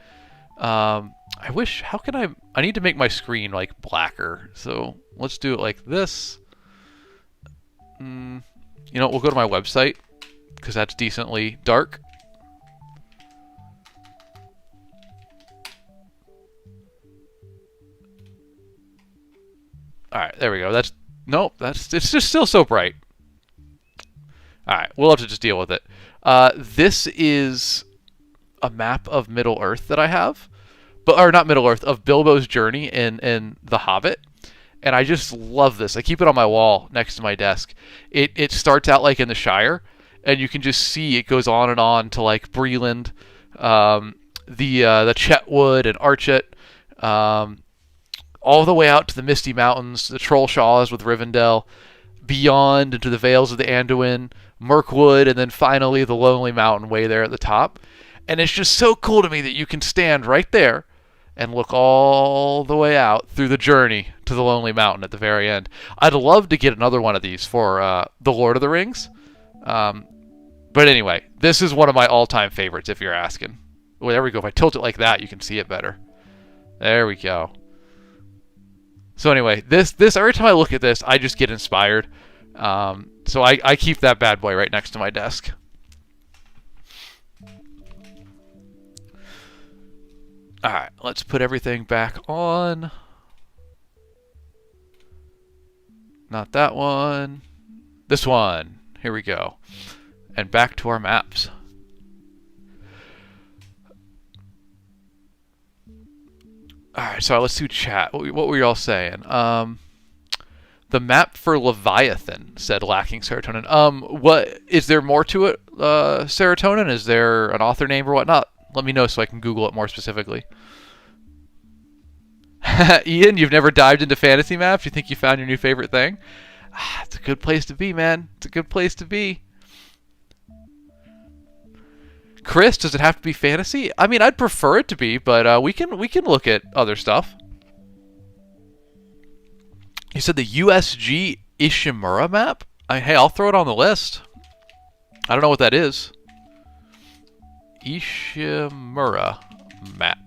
Speaker 1: I wish, how can I need to make my screen like blacker. So let's do it like this. You know, we'll go to my website because that's decently dark. All right, there we go. It's just still so bright. All right, we'll have to just deal with it. This is a map of Middle Earth that I have, or not Middle Earth, of Bilbo's journey in The Hobbit. And I just love this. I keep it on my wall next to my desk. It starts out like in the Shire, and you can just see it goes on and on to like Breland, the Chetwood and Archet, all the way out to the Misty Mountains, the Trollshaws with Rivendell, beyond into the Vales of the Anduin, Mirkwood, and then finally the Lonely Mountain way there at the top. And it's just so cool to me that you can stand right there and look all the way out through the journey to the Lonely Mountain at the very end. I'd love to get another one of these for The Lord of the Rings. But anyway, this is one of my all-time favorites, if you're asking. Well, there we go. If I tilt it like that, you can see it better. There we go. So anyway, this every time I look at this, I just get inspired. So I keep that bad boy right next to my desk. Alright, let's put everything back on. Not that one. This one. Here we go. And back to our maps. Alright, so let's do chat. What were you all saying? The map for Leviathan said lacking serotonin. What is there more to it? Serotonin? Is there an author name or whatnot? Let me know so I can Google it more specifically. Ian, you've never dived into fantasy maps? You think you found your new favorite thing? It's a good place to be, man. It's a good place to be. Chris, does it have to be fantasy? I mean, I'd prefer it to be, but we can look at other stuff. You said the USG Ishimura map? Hey, I'll throw it on the list. I don't know what that is. Ishimura map.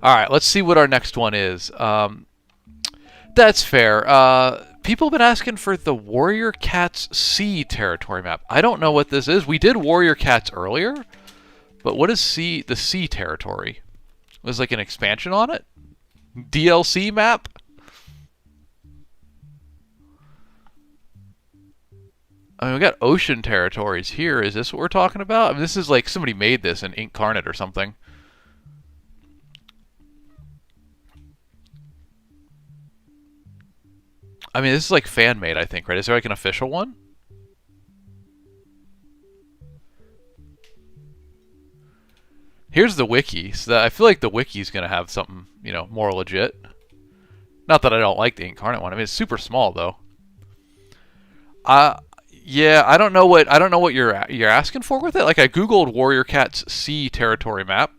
Speaker 1: Alright, let's see what our next one is. That's fair. People have been asking for the Warrior Cats Sea territory map. I don't know what this is. We did Warrior Cats earlier, but what is the Sea territory? Was like an expansion on it? DLC map? I mean, we got ocean territories here. Is this what we're talking about? I mean, this is like somebody made this in Incarnate or something. I mean, this is like fan-made, I think, right? Is there like an official one? Here's the wiki. So I feel like the wiki's going to have something, you know, more legit. Not that I don't like the Incarnate one. I mean, it's super small, though. Yeah, I don't know what you're asking for with it. Like, I googled Warrior Cat's Sea territory map,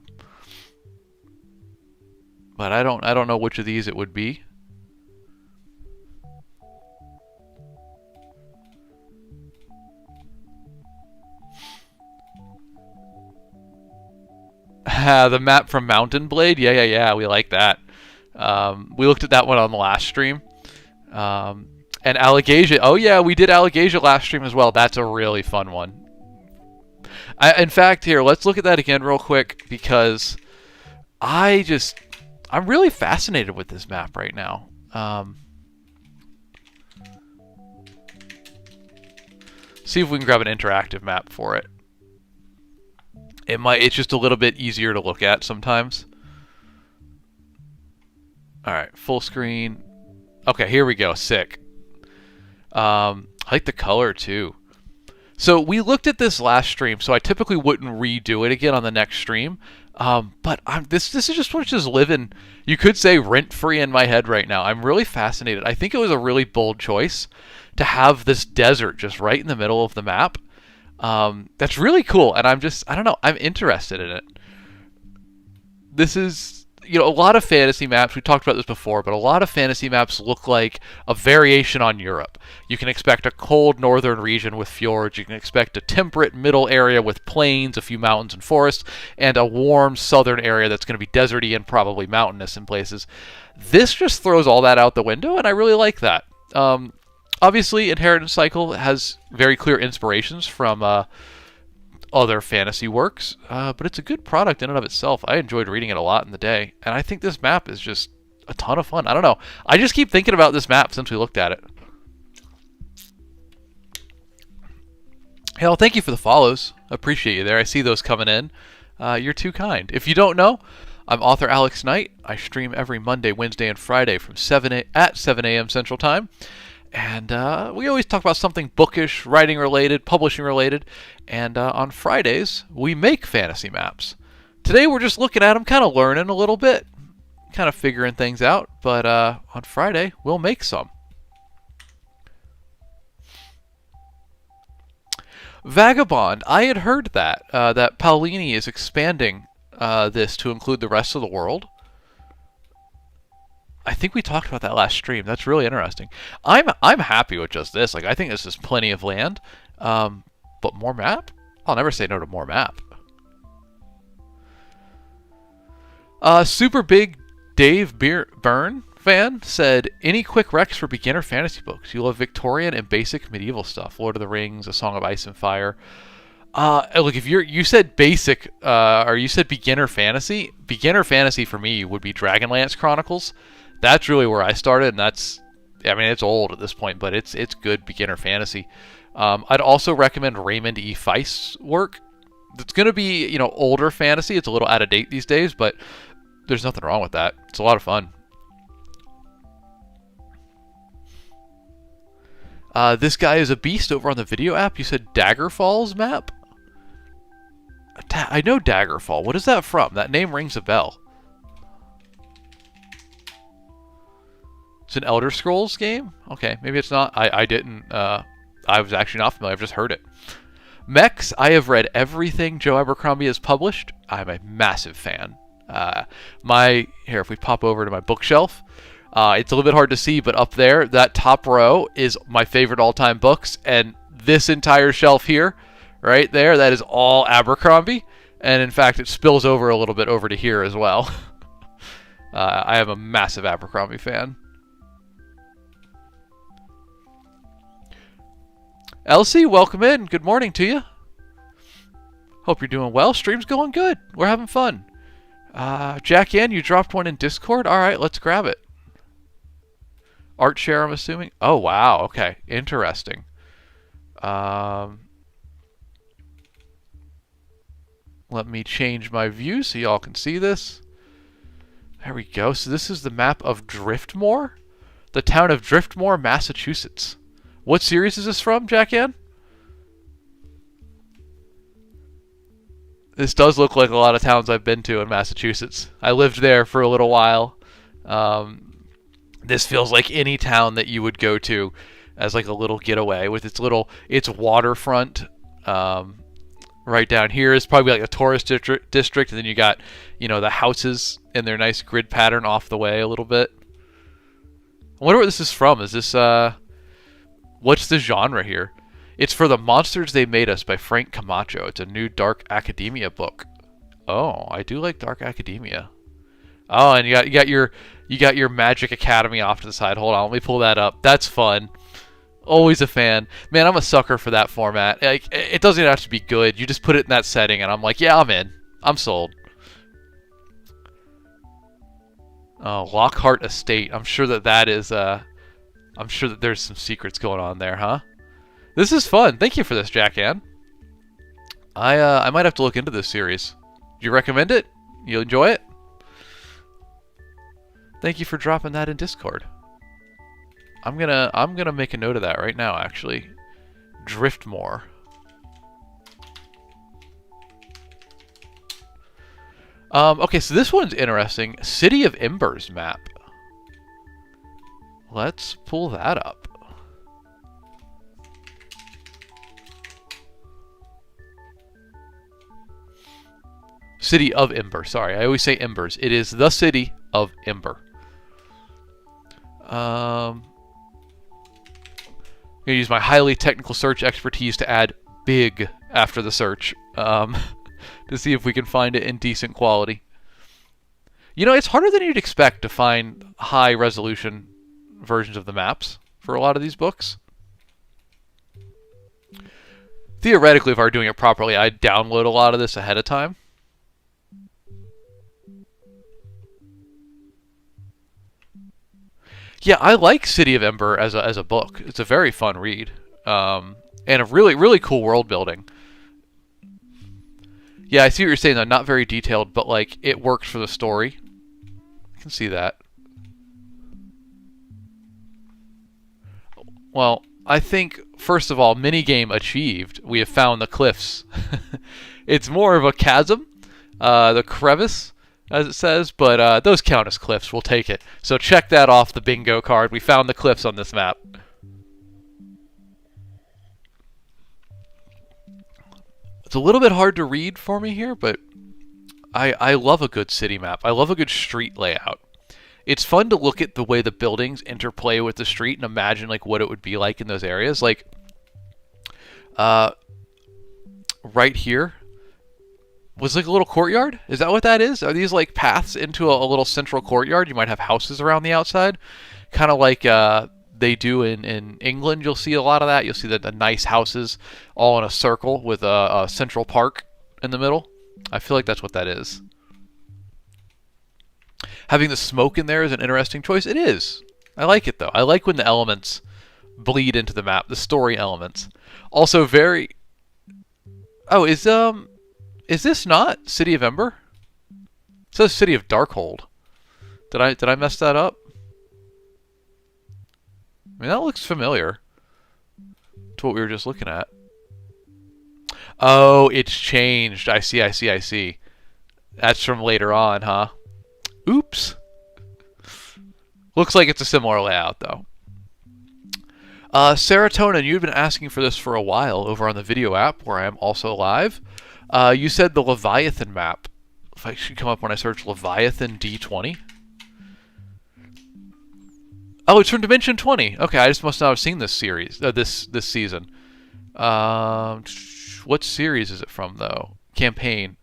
Speaker 1: but I don't know which of these it would be. The map from Mountain Blade? Yeah, we like that. We looked at that one on the last stream. And Allegasia. Oh, yeah, we did Allegasia last stream as well. That's a really fun one. In fact, here, let's look at that again real quick, because I'm really fascinated with this map right now. See if we can grab an interactive map for it. It's just a little bit easier to look at sometimes. Alright, full screen. Okay, here we go. Sick. I like the color too. So we looked at this last stream, so I typically wouldn't redo it again on the next stream. But this is just what's just living, you could say, rent-free in my head right now. I'm really fascinated. I think it was a really bold choice to have this desert just right in the middle of the map. That's really cool, and I don't know, I'm interested in it. This is a lot of fantasy maps, we talked about this before, but a lot of fantasy maps look like a variation on Europe. You can expect a cold northern region with fjords, you can expect a temperate middle area with plains, a few mountains and forests, and a warm southern area that's going to be deserty and probably mountainous in places. This just throws all that out the window, and I really like that. Obviously, Inheritance Cycle has very clear inspirations from other fantasy works, but it's a good product in and of itself. I enjoyed reading it a lot in the day, and I think this map is just a ton of fun. I don't know. I just keep thinking about this map since we looked at it. Hell, thank you for the follows. Appreciate you there. I see those coming in. You're too kind. If you don't know, I'm author Alex Knight. I stream every Monday, Wednesday, and Friday from 7 a.m. Central Time. And we always talk about something bookish, writing related, publishing related. And on Fridays, we make fantasy maps. Today we're just looking at them, kind of learning a little bit, kind of figuring things out. But on Friday, we'll make some. Vagabond, I had heard that Paolini is expanding this to include the rest of the world. I think we talked about that last stream. That's really interesting. I'm happy with just this. Like, I think this is plenty of land. But more map? I'll never say no to more map. Super Big Dave Byrne fan said, any quick recs for beginner fantasy books? You love Victorian and basic medieval stuff. Lord of the Rings, A Song of Ice and Fire. Look, if you said basic, or you said beginner fantasy for me would be Dragonlance Chronicles. That's really where I started, and that's, I mean, it's old at this point, but it's good beginner fantasy. I'd also recommend Raymond E. Feist's work. It's going to be, older fantasy. It's a little out of date these days, but there's nothing wrong with that. It's a lot of fun. This guy is a beast over on the video app. You said Daggerfall's map? I know Daggerfall. What is that from? That name rings a bell. It's an Elder Scrolls game? Okay, maybe it's not. I didn't. I was actually not familiar. I've just heard it. Mechs, I have read everything Joe Abercrombie has published. I'm a massive fan. Here, if we pop over to my bookshelf, it's a little bit hard to see, but up there, that top row is my favorite all-time books, and this entire shelf here, right there, that is all Abercrombie, and in fact, it spills over a little bit over to here as well. I am a massive Abercrombie fan. Elsie, welcome in. Good morning to you. Hope you're doing well. Stream's going good. We're having fun. Jack Ann, you dropped one in Discord? All right, let's grab it. Art share, I'm assuming. Oh, wow. Okay. Interesting. Let me change my view so y'all can see this. There we go. So this is the map of Driftmore. The town of Driftmore, Massachusetts. What series is this from, Jack Ann? This does look like a lot of towns I've been to in Massachusetts. I lived there for a little while. This feels like any town that you would go to as like a little getaway with its waterfront. Right down here is probably like a tourist district, and then you got, the houses in their nice grid pattern off the way a little bit. I wonder what this is from. Is this, what's the genre here? It's For the Monsters They Made Us by Frank Camacho. It's a new dark academia book. Oh, I do like dark academia. Oh, and you got your Magic Academy off to the side. Hold on, let me pull that up. That's fun. Always a fan. Man, I'm a sucker for that format. Like, it doesn't have to be good. You just put it in that setting, and I'm like, yeah, I'm in. I'm sold. Oh, Lockhart Estate. I'm sure that is. I'm sure that there's some secrets going on there, huh? This is fun. Thank you for this, Jack Ann. I might have to look into this series. Do you recommend it? You enjoy it? Thank you for dropping that in Discord. I'm gonna make a note of that right now, actually. Driftmore. Okay, so this one's interesting. City of Embers map. Let's pull that up. City of Ember. Sorry, I always say Embers. It is the City of Ember. I'm going to use my highly technical search expertise to add big after the search to see if we can find it in decent quality. You know, it's harder than you'd expect to find high resolution versions of the maps for a lot of these books. Theoretically, if I were doing it properly, I'd download a lot of this ahead of time. Yeah, I like City of Ember as a book. It's a very fun read, and a really cool world building. Yeah, I see what you're saying though. Not very detailed, but like it works for the story. I can see that. Well, I think first of all, minigame achieved. We have found the cliffs. It's more of a chasm, the crevice, as it says, but those count as cliffs. We'll take it. So check that off the bingo card. We found the cliffs on this map. It's a little bit hard to read for me here, but I love a good city map. I love a good street layout. It's fun to look at the way the buildings interplay with the street and imagine like what it would be like in those areas. Like right here was like a little courtyard. Is that what that is? Are these like paths into a little central courtyard? You might have houses around the outside, kind of like they do in England. You'll see a lot of that. You'll see the nice houses all in a circle with a central park in the middle. I feel like that's what that is. Having the smoke in there is an interesting choice. It is. I like it though. I like when the elements bleed into the map, the story elements. Also very... Oh, is this not City of Ember? It says City of Darkhold. Did I mess that up? I mean, that looks familiar to what we were just looking at. Oh, it's changed. I see. That's from later on, huh? Oops. Looks like it's a similar layout, though. Serotonin, you've been asking for this for a while over on the video app, where I am also live. You said the Leviathan map. If I should come up when I search Leviathan D20. Oh, it's from Dimension 20. Okay, I just must not have seen this series, this season. What series is it from, though? Campaign.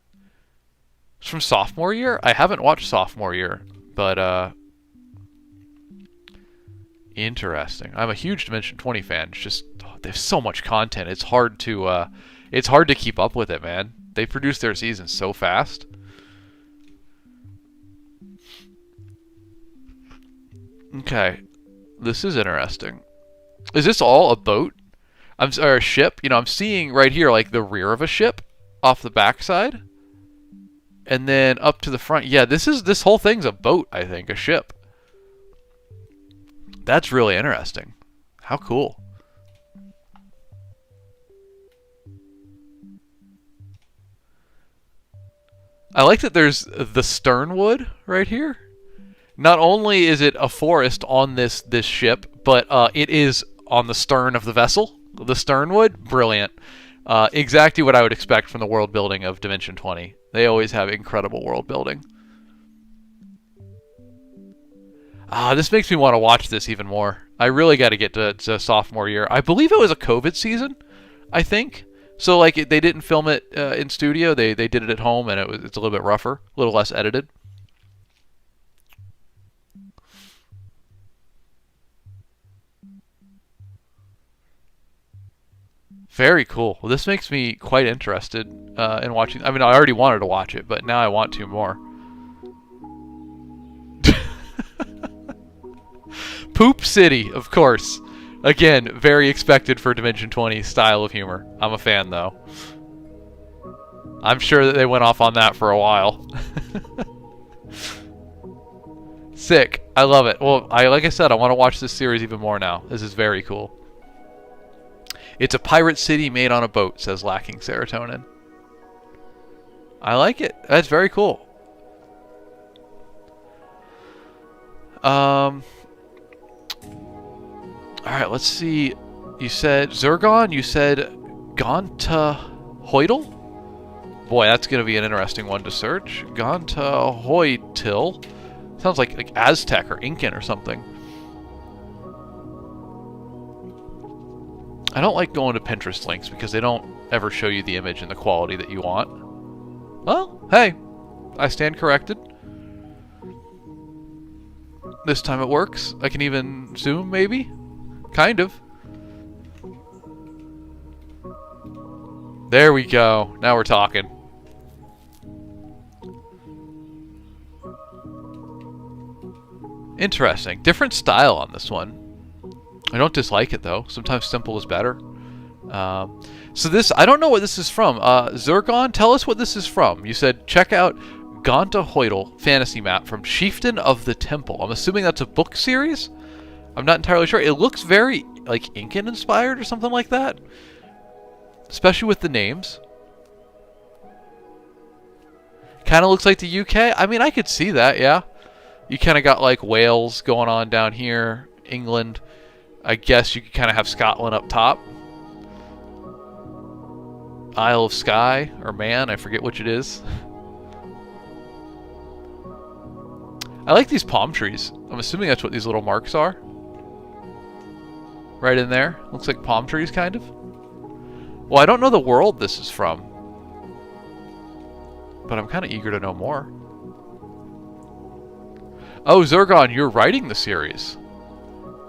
Speaker 1: It's from sophomore year? I haven't watched sophomore year, but interesting. I'm a huge Dimension 20 fan. It's just there's so much content. It's hard to keep up with it, man. They produce their seasons so fast. Okay. This is interesting. Is this all a boat? Or a ship? You know, I'm seeing right here like the rear of a ship off the backside. And then up to the front. Yeah, this whole thing's a boat, I think, a ship. That's really interesting. How cool. I like that there's the sternwood right here. Not only is it a forest on this ship, but it is on the stern of the vessel. The sternwood, brilliant. Exactly what I would expect from the world building of Dimension 20. They always have incredible world building. This makes me want to watch this even more. I really got to get to sophomore year. I believe it was a COVID season, I think. So like they didn't film it in studio. They did it at home, and it's a little bit rougher, a little less edited. Very cool. Well, this makes me quite interested in watching. I mean, I already wanted to watch it, but now I want to more. Poop City, of course. Again, very expected for Dimension 20 style of humor. I'm a fan, though. I'm sure that they went off on that for a while. Sick. I love it. Well, like I said, I want to watch this series even more now. This is very cool. It's a pirate city made on a boat, says Lacking Serotonin. I like it. That's very cool. Alright, let's see. You said Zergon? You said Gonta Hoidel? Boy, that's going to be an interesting one to search. Gantahoytil. Sounds like Aztec or Incan or something. I don't like going to Pinterest links because they don't ever show you the image in the quality that you want. Well, hey, I stand corrected. This time it works. I can even zoom, maybe? Kind of. There we go. Now we're talking. Interesting. Different style on this one. I don't dislike it, though. Sometimes simple is better. So this, I don't know what this is from. Zurgon, tell us what this is from. You said, check out Gantahoytil fantasy map from Chieftain of the Temple. I'm assuming that's a book series? I'm not entirely sure. It looks very, like, Incan inspired or something like that. Especially with the names. Kind of looks like the UK. I mean, I could see that, yeah. You kind of got, like, Wales going on down here. England. I guess you could kind of have Scotland up top. Isle of Skye, or Man, I forget which it is. I like these palm trees. I'm assuming that's what these little marks are. Right in there. Looks like palm trees, kind of. Well, I don't know the world this is from. But I'm kind of eager to know more. Oh, Zurgon, you're writing the series.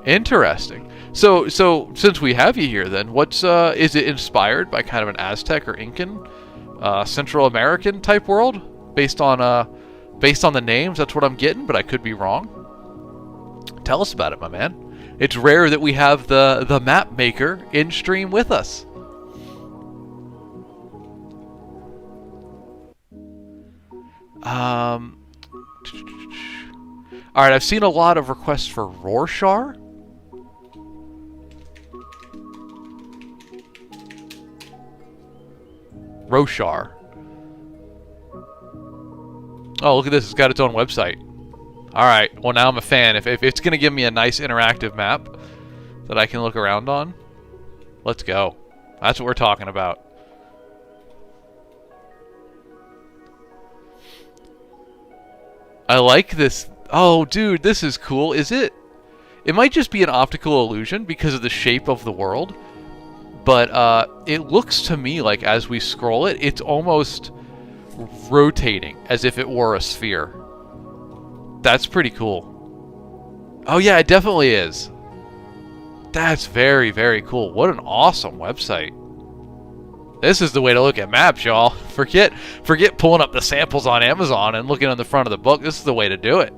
Speaker 1: Interesting. So since we have you here, then what's is it inspired by kind of an Aztec or Incan, Central American type world based on the names? That's what I'm getting, but I could be wrong. Tell us about it, my man. It's rare that we have the map maker in stream with us. All right, I've seen a lot of requests for Roshar. Roshar. Oh, look at this. It's got its own website. Alright, well now I'm a fan. If it's going to give me a nice interactive map that I can look around on, let's go. That's what we're talking about. I like this. Oh, dude, this is cool. Is it? It might just be an optical illusion because of the shape of the world. But it looks to me like as we scroll it, it's almost rotating as if it were a sphere. That's pretty cool. Oh yeah, it definitely is. That's very, very cool. What an awesome website. This is the way to look at maps, y'all. Forget pulling up the samples on Amazon and looking on the front of the book. This is the way to do it.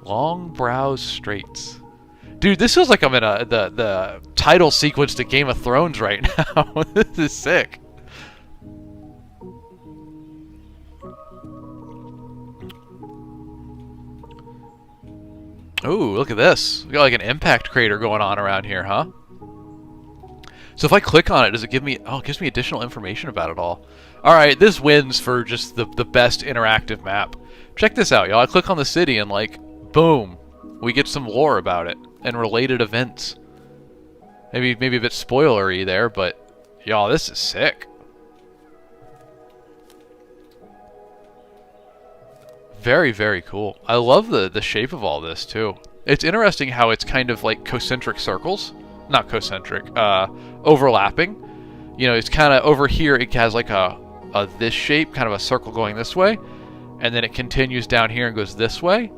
Speaker 1: Long Brows Straits. Dude, this feels like I'm in the title sequence to Game of Thrones right now. This is sick. Ooh, look at this. We got like an impact crater going on around here, huh? So if I click on it, does it give me... Oh, it gives me additional information about it all. Alright, this wins for just the best interactive map. Check this out, y'all. I click on the city and like, boom. We get some lore about it and related events. Maybe a bit spoilery there, but y'all, this is sick. Very, very cool. I love the shape of all this too. It's interesting how it's kind of like concentric circles. Not concentric, overlapping. You know, it's kind of over here, it has like a this shape, kind of a circle going this way, and then it continues down here and goes this way,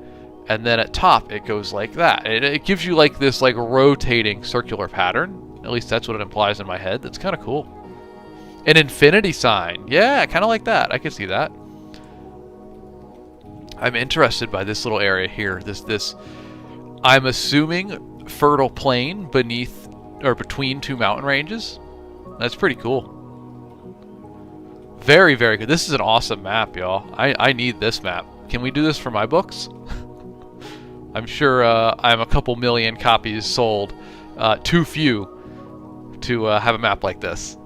Speaker 1: and then at top it goes like that. It gives you like this like rotating circular pattern. At least that's what it implies in my head. That's kind of cool. An infinity sign. Yeah, kind of like that. I can see that. I'm interested by this little area here. This I'm assuming fertile plain beneath or between two mountain ranges. That's pretty cool. Very, very good. This is an awesome map, y'all. I need this map. Can we do this for my books? I'm sure I'm a couple million copies sold. Too few to have a map like this.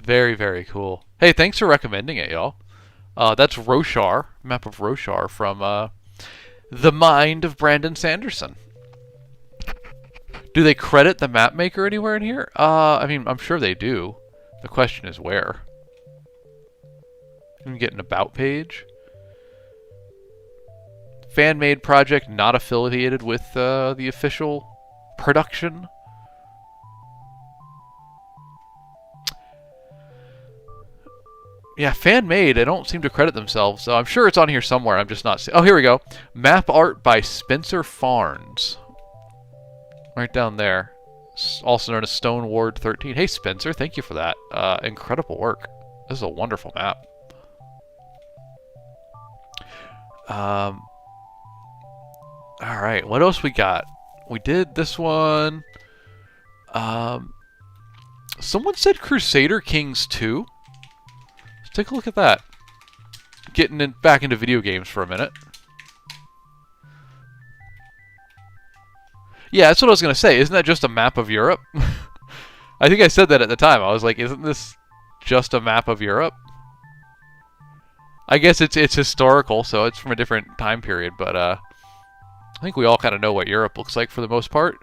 Speaker 1: Very, very cool. Hey, thanks for recommending it, y'all. That's Roshar, map of Roshar from The mind of Brandon Sanderson. Do they credit the map maker anywhere in here? I mean, I'm sure they do. The question is where. You can get an about page. Fan-made project not affiliated with the official production. Yeah, fan-made. They don't seem to credit themselves, so I'm sure it's on here somewhere. I'm just not... Oh, here we go. Map art by Spencer Farnes. Right down there. Also known as Stone Ward 13. Hey, Spencer, thank you for that. Incredible work. This is a wonderful map. Alright, what else we got? We did this one. Someone said Crusader Kings 2. Let's take a look at that. Getting back into video games for a minute. Yeah, that's what I was going to say. Isn't that just a map of Europe? I think I said that at the time. I was like, isn't this just a map of Europe? I guess it's historical, so it's from a different time period, but I think we all kind of know what Europe looks like for the most part.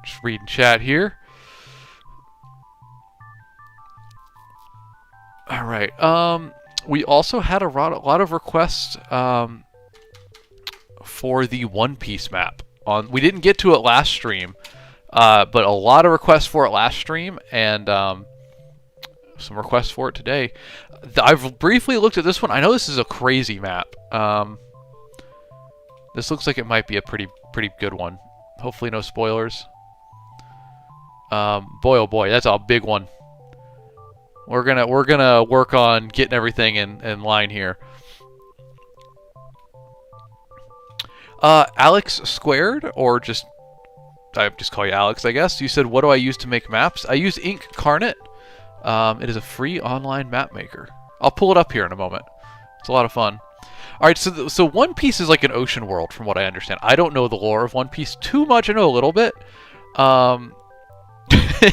Speaker 1: Just reading chat here. All right. We also had a lot of requests for the One Piece map. We didn't get to it last stream, but a lot of requests for it last stream, and some requests for it today. I've briefly looked at this one. I know this is a crazy map. This looks like it might be a pretty good one. Hopefully no spoilers. Boy, oh boy, that's a big one. We're gonna work on getting everything in line here. Alex Squared, or I just call you Alex, I guess. You said, what do I use to make maps? I use Incarnate. It is a free online map maker. I'll pull it up here in a moment. It's a lot of fun. All right, so One Piece is like an ocean world, from what I understand. I don't know the lore of One Piece too much. I know a little bit.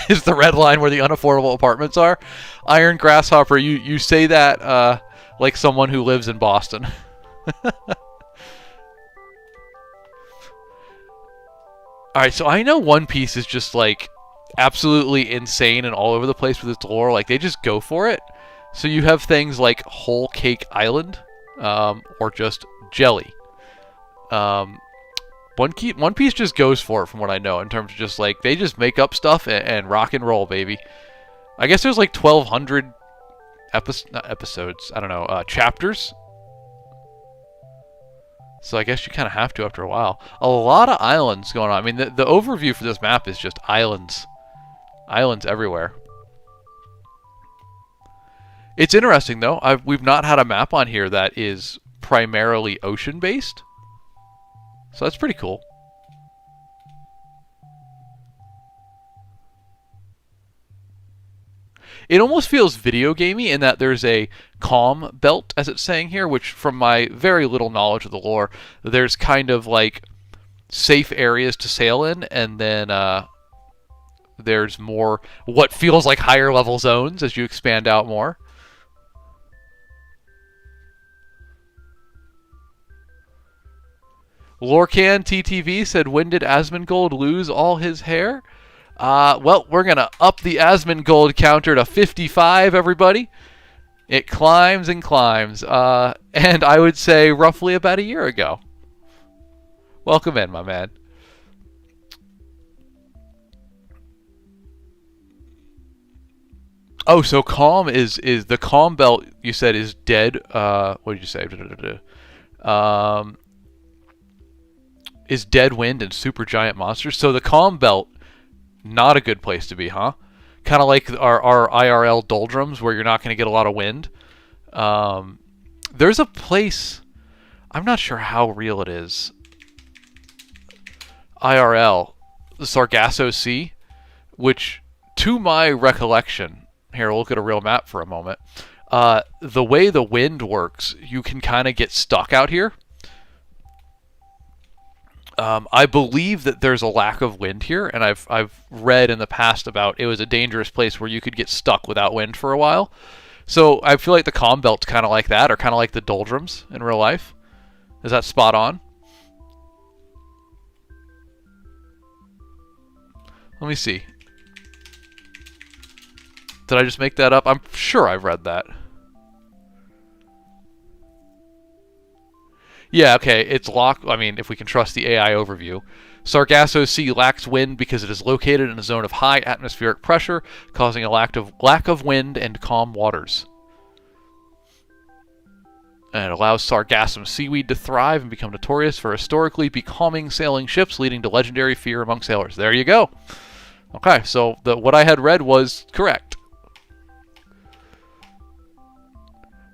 Speaker 1: Is the red line where the unaffordable apartments are? Iron Grasshopper, you say that like someone who lives in Boston. Alright, so I know One Piece is just like absolutely insane and all over the place with its lore. Like, they just go for it. So you have things like Whole Cake Island, or just Jelly. One Piece just goes for it, from what I know, in terms of just like, they just make up stuff and rock and roll, baby. I guess there's like 1,200 episodes, I don't know, chapters. So I guess you kind of have to after a while. A lot of islands going on. I mean, the overview for this map is just islands. Islands everywhere. It's interesting, though. We've not had a map on here that is primarily ocean-based. So that's pretty cool. It almost feels video gamey in that there's a calm belt, as it's saying here, which from my very little knowledge of the lore, there's kind of like safe areas to sail in, and then there's more what feels like higher level zones as you expand out more. Lorcan TTV said, when did Asmongold lose all his hair? Well, we're going to up the Asmongold counter to 55, everybody. It climbs and climbs. And I would say roughly about a year ago. Welcome in, my man. Oh, so calm is the calm belt, you said, is dead. What did you say? Is dead wind and super giant monsters. So the calm belt, not a good place to be, huh? Kind of like our IRL doldrums where you're not going to get a lot of wind. There's a place, I'm not sure how real it is. IRL, the Sargasso Sea, which to my recollection, here we'll look at a real map for a moment. The way the wind works, you can kind of get stuck out here. I believe that there's a lack of wind here, and I've read in the past about it was a dangerous place where you could get stuck without wind for a while. So I feel like the Calm Belt's kind of like that, or kind of like the doldrums in real life. Is that spot on? Let me see. Did I just make that up? I'm sure I've read that. Yeah, okay, it's locked. I mean, if we can trust the AI overview. Sargasso Sea lacks wind because it is located in a zone of high atmospheric pressure, causing a lack of wind and calm waters. And it allows Sargassum seaweed to thrive and become notorious for historically becalming sailing ships, leading to legendary fear among sailors. There you go. Okay, so what I had read was correct.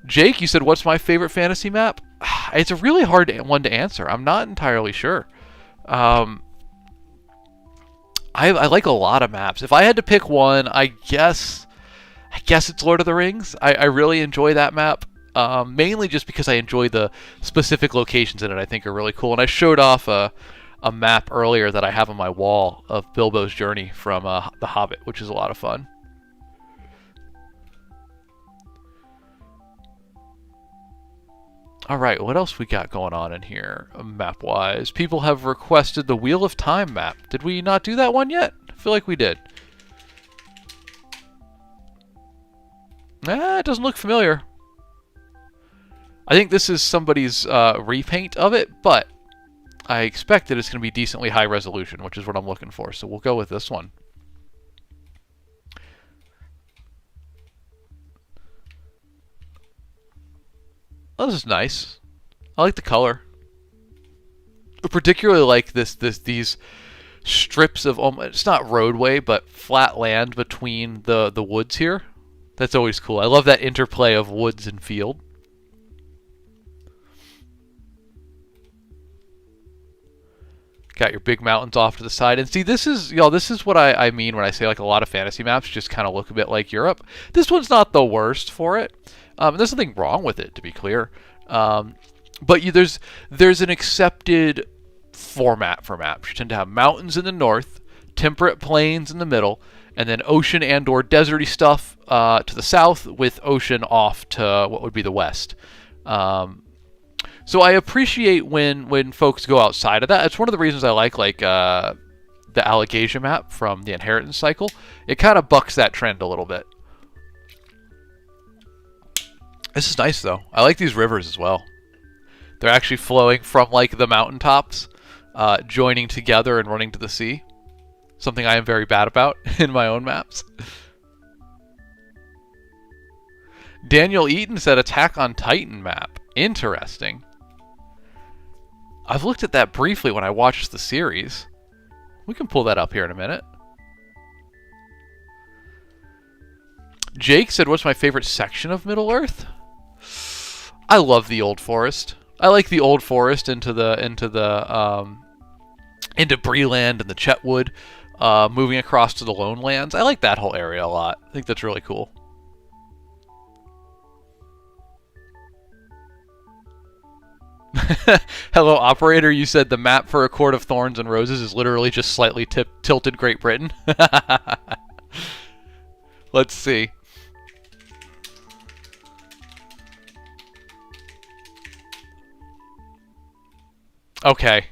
Speaker 1: Jake, you said, what's my favorite fantasy map? It's a really hard one to answer. I'm not entirely sure. I like a lot of maps. If I had to pick one, I guess it's Lord of the Rings. I really enjoy that map, mainly just because I enjoy the specific locations in it. I think are really cool. And I showed off a map earlier that I have on my wall of Bilbo's journey from The Hobbit, which is a lot of fun. Alright, what else we got going on in here, map-wise? People have requested the Wheel of Time map. Did we not do that one yet? I feel like we did. It doesn't look familiar. I think this is somebody's repaint of it, but I expect that it's going to be decently high resolution, which is what I'm looking for, so we'll go with this one. Oh, this is nice. I like the color. I particularly like these strips of it's not roadway, but flat land between the woods here. That's always cool. I love that interplay of woods and field. Got your big mountains off to the side. And see, this is what I mean when I say like a lot of fantasy maps just kind of look a bit like Europe. This one's not the worst for it. There's nothing wrong with it, to be clear. But there's an accepted format for maps. You tend to have mountains in the north, temperate plains in the middle, and then ocean and or deserty stuff to the south, with ocean off to what would be the west. So I appreciate when folks go outside of that. It's one of the reasons I like the Allegasia map from the Inheritance Cycle. It kind of bucks that trend a little bit. This is nice, though. I like these rivers as well. They're actually flowing from, like, the mountaintops, joining together and running to the sea. Something I am very bad about in my own maps. Daniel Eaton said Attack on Titan map. Interesting. I've looked at that briefly when I watched the series. We can pull that up here in a minute. Jake said, what's my favorite section of Middle-earth? I love the Old Forest. I like the Old Forest into Breland and the Chetwood, moving across to the Lone Lands. I like that whole area a lot. I think that's really cool. Hello, operator. You said the map for A Court of Thorns and Roses is literally just slightly tilted Great Britain. Let's see. Okay.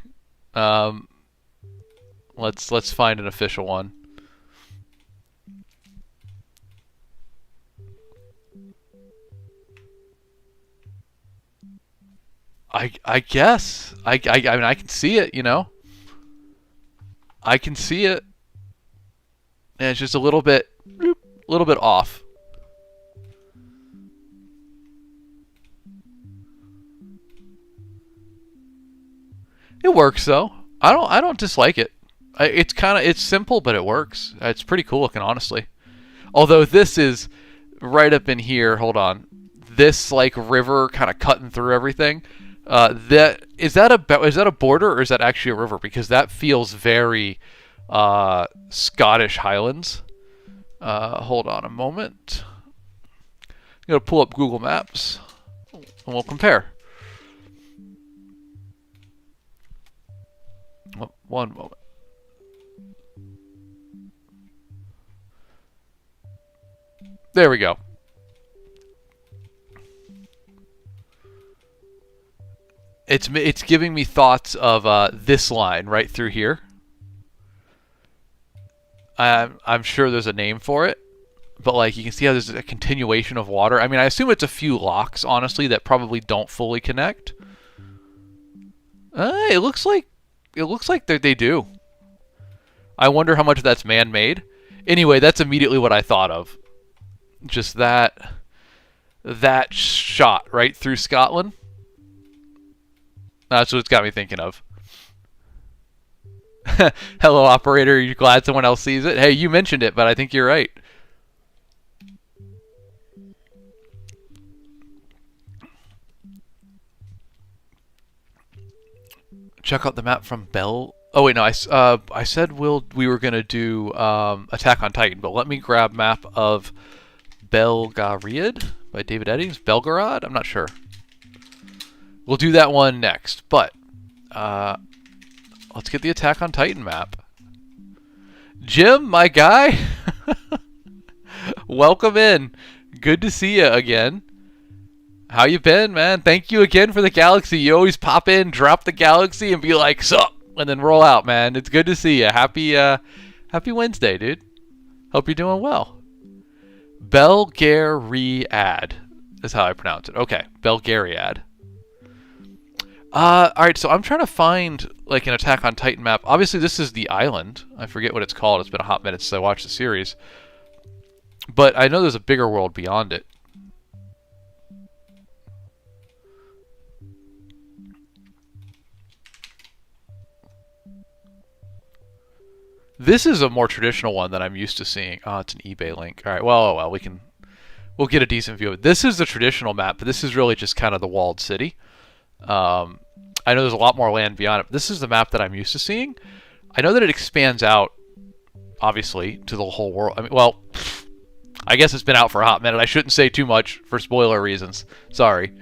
Speaker 1: Let's find an official one. I guess. I mean, I can see it, you know. I can see it. And it's just a little bit off. It works though. I don't dislike it. It's simple, but it works. It's pretty cool looking, honestly. Although this is right up in here. Hold on. This like river kind of cutting through everything. Is that a border or is that actually a river? Because that feels very Scottish Highlands. Hold on a moment. I'm gonna pull up Google Maps and we'll compare. One moment. There we go. It's giving me thoughts of this line right through here. I'm sure there's a name for it, but like you can see how there's a continuation of water. I mean, I assume it's a few locks, honestly, that probably don't fully connect. It looks like they do. I wonder how much of that's man-made. Anyway, that's immediately what I thought of. Just that shot right through Scotland. That's what it's got me thinking of. Hello, operator. Are you glad someone else sees it? Hey, you mentioned it, but I think you're right. Check out the map from Bell. Oh wait, no. I said we were gonna do Attack on Titan, but let me grab map of Belgariad by David Eddings. Belgariad? I'm not sure. We'll do that one next, but let's get the Attack on Titan map. Jim, my guy, welcome in. Good to see you again. How you been, man? Thank you again for the galaxy. You always pop in, drop the galaxy, and be like, "Sup," and then roll out, man. It's good to see you. Happy Wednesday, dude. Hope you're doing well. Belgariad is how I pronounce it. Okay, Belgariad. Alright, so I'm trying to find like an Attack on Titan map. Obviously, this is the island. I forget what it's called. It's been a hot minute since I watched the series. But I know there's a bigger world beyond it. This is a more traditional one than I'm used to seeing. Oh, it's an eBay link. Alright, well, we'll get a decent view of it. This is the traditional map, but this is really just kind of the walled city. I know there's a lot more land beyond it. But this is the map that I'm used to seeing. I know that it expands out, obviously, to the whole world. I mean, well, I guess it's been out for a hot minute. I shouldn't say too much for spoiler reasons. Sorry.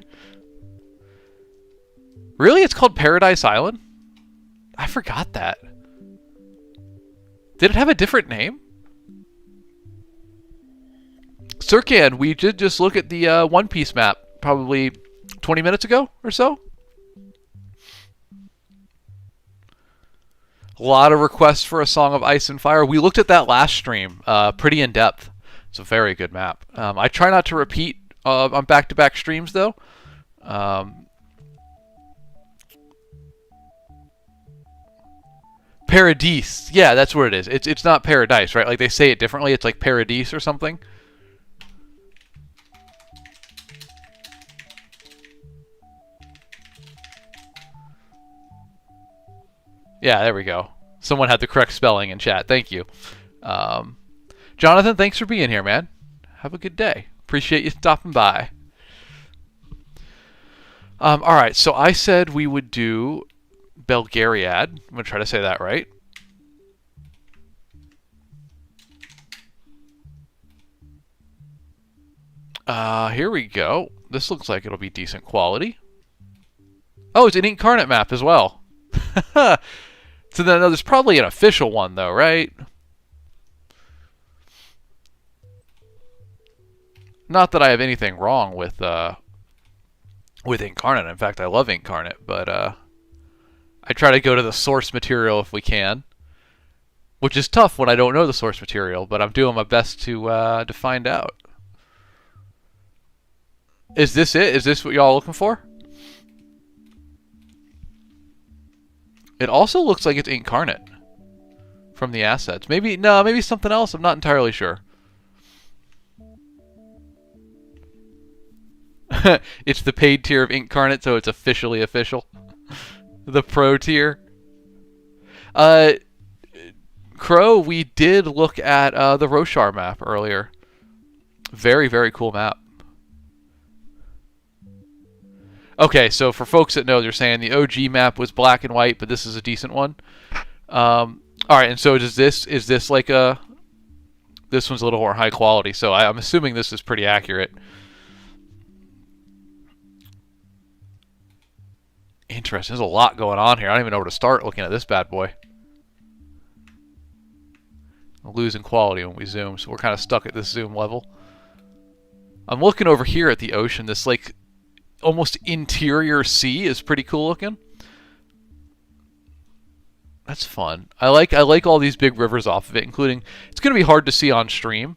Speaker 1: Really? It's called Paradise Island? I forgot that. Did it have a different name? Sirkan, we did just look at the One Piece map probably 20 minutes ago or so. A lot of requests for a Song of Ice and Fire. We looked at that last stream pretty in depth. It's a very good map. I try not to repeat on back-to-back streams, though. Paradise. Yeah, that's what it is. It's not Paradise, right? Like they say it differently. It's like Paradise or something. Yeah, there we go. Someone had the correct spelling in chat. Thank you. Jonathan, thanks for being here, man. Have a good day. Appreciate you stopping by. All right, so I said we would do Belgariad. I'm going to try to say that right. Here we go. This looks like it'll be decent quality. Oh, it's an Incarnate map as well. So then there's probably an official one, though, right? Not that I have anything wrong with Incarnate. In fact, I love Incarnate, but I try to go to the source material if we can, which is tough when I don't know the source material. But I'm doing my best to find out. Is this it? Is this what y'all are looking for? It also looks like it's Incarnate from the assets. Maybe something else. I'm not entirely sure. It's the paid tier of Incarnate, so it's officially official. The pro tier. Crow, we did look at the Roshar map earlier. Very, very cool map. Okay, so for folks that know, they're saying the OG map was black and white, but this is a decent one. All right, and so is this like a... This one's a little more high quality, so I'm assuming this is pretty accurate. Interesting. There's a lot going on here. I don't even know where to start looking at this bad boy. We're losing quality when we zoom, so we're kind of stuck at this zoom level. I'm looking over here at the ocean. This like almost interior sea is pretty cool looking. That's fun. I like all these big rivers off of it, including, it's going to be hard to see on stream,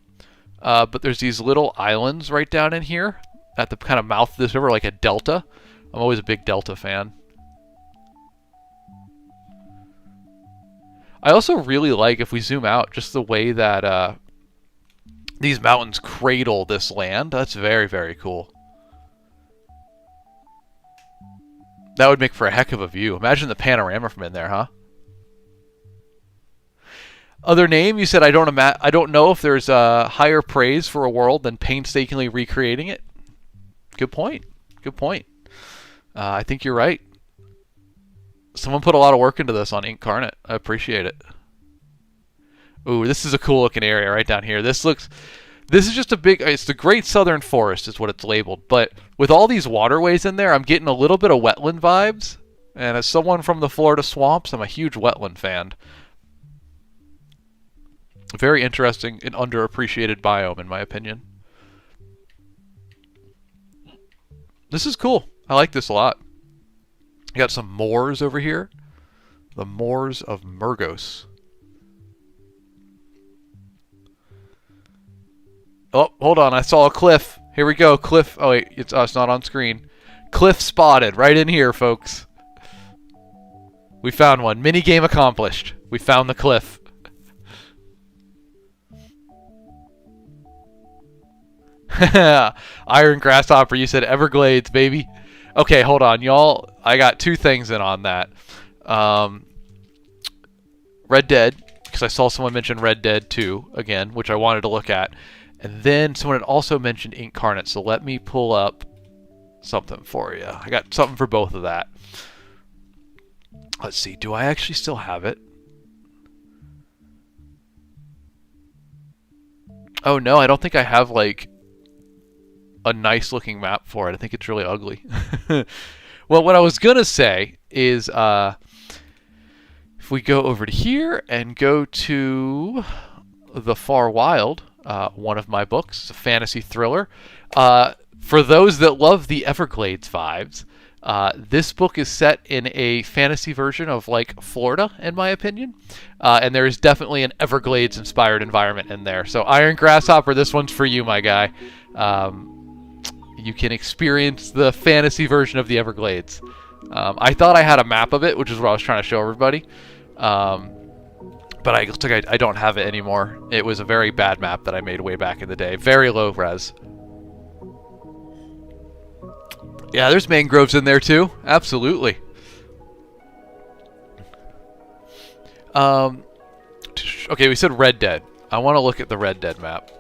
Speaker 1: but there's these little islands right down in here at the kind of mouth of this river, like a delta. I'm always a big delta fan. I also really like, if we zoom out, just the way that these mountains cradle this land. That's very, very cool. That would make for a heck of a view. Imagine the panorama from in there, huh? Other name, you said, I don't know if there's higher praise for a world than painstakingly recreating it. Good point. Good point. I think you're right. Someone put a lot of work into this on Incarnate. I appreciate it. Ooh, this is a cool looking area right down here. This is just a big, it's the Great Southern Forest is what it's labeled. But with all these waterways in there, I'm getting a little bit of wetland vibes. And as someone from the Florida swamps, I'm a huge wetland fan. Very interesting and underappreciated biome, in my opinion. This is cool. I like this a lot. You got some moors over here. The Moors of Murgos. Oh, hold on. I saw a cliff. Here we go. Cliff. Oh, wait. It's us, not on screen. Cliff spotted. Right in here, folks. We found one. Mini game accomplished. We found the cliff. Iron Grasshopper, you said Everglades, baby. Okay, hold on, y'all. I got two things in on that. Red Dead, because I saw someone mention Red Dead 2 again, which I wanted to look at. And then someone had also mentioned Incarnate, so let me pull up something for you. I got something for both of that. Let's see, do I actually still have it? Oh no, I don't think I have like a nice looking map for it. I think it's really ugly. Well, what I was gonna say is if we go over to here and go to The Far Wild, one of my books, it's a fantasy thriller. For those that love the Everglades vibes, this book is set in a fantasy version of like Florida, in my opinion. And there is definitely an Everglades inspired environment in there. So Iron Grasshopper, this one's for you, my guy. You can experience the fantasy version of the Everglades. I thought I had a map of it, which is what I was trying to show everybody. But I don't have it anymore. It was a very bad map that I made way back in the day. Very low res. Yeah, there's mangroves in there too. Absolutely. Okay, we said Red Dead. I want to look at the Red Dead map.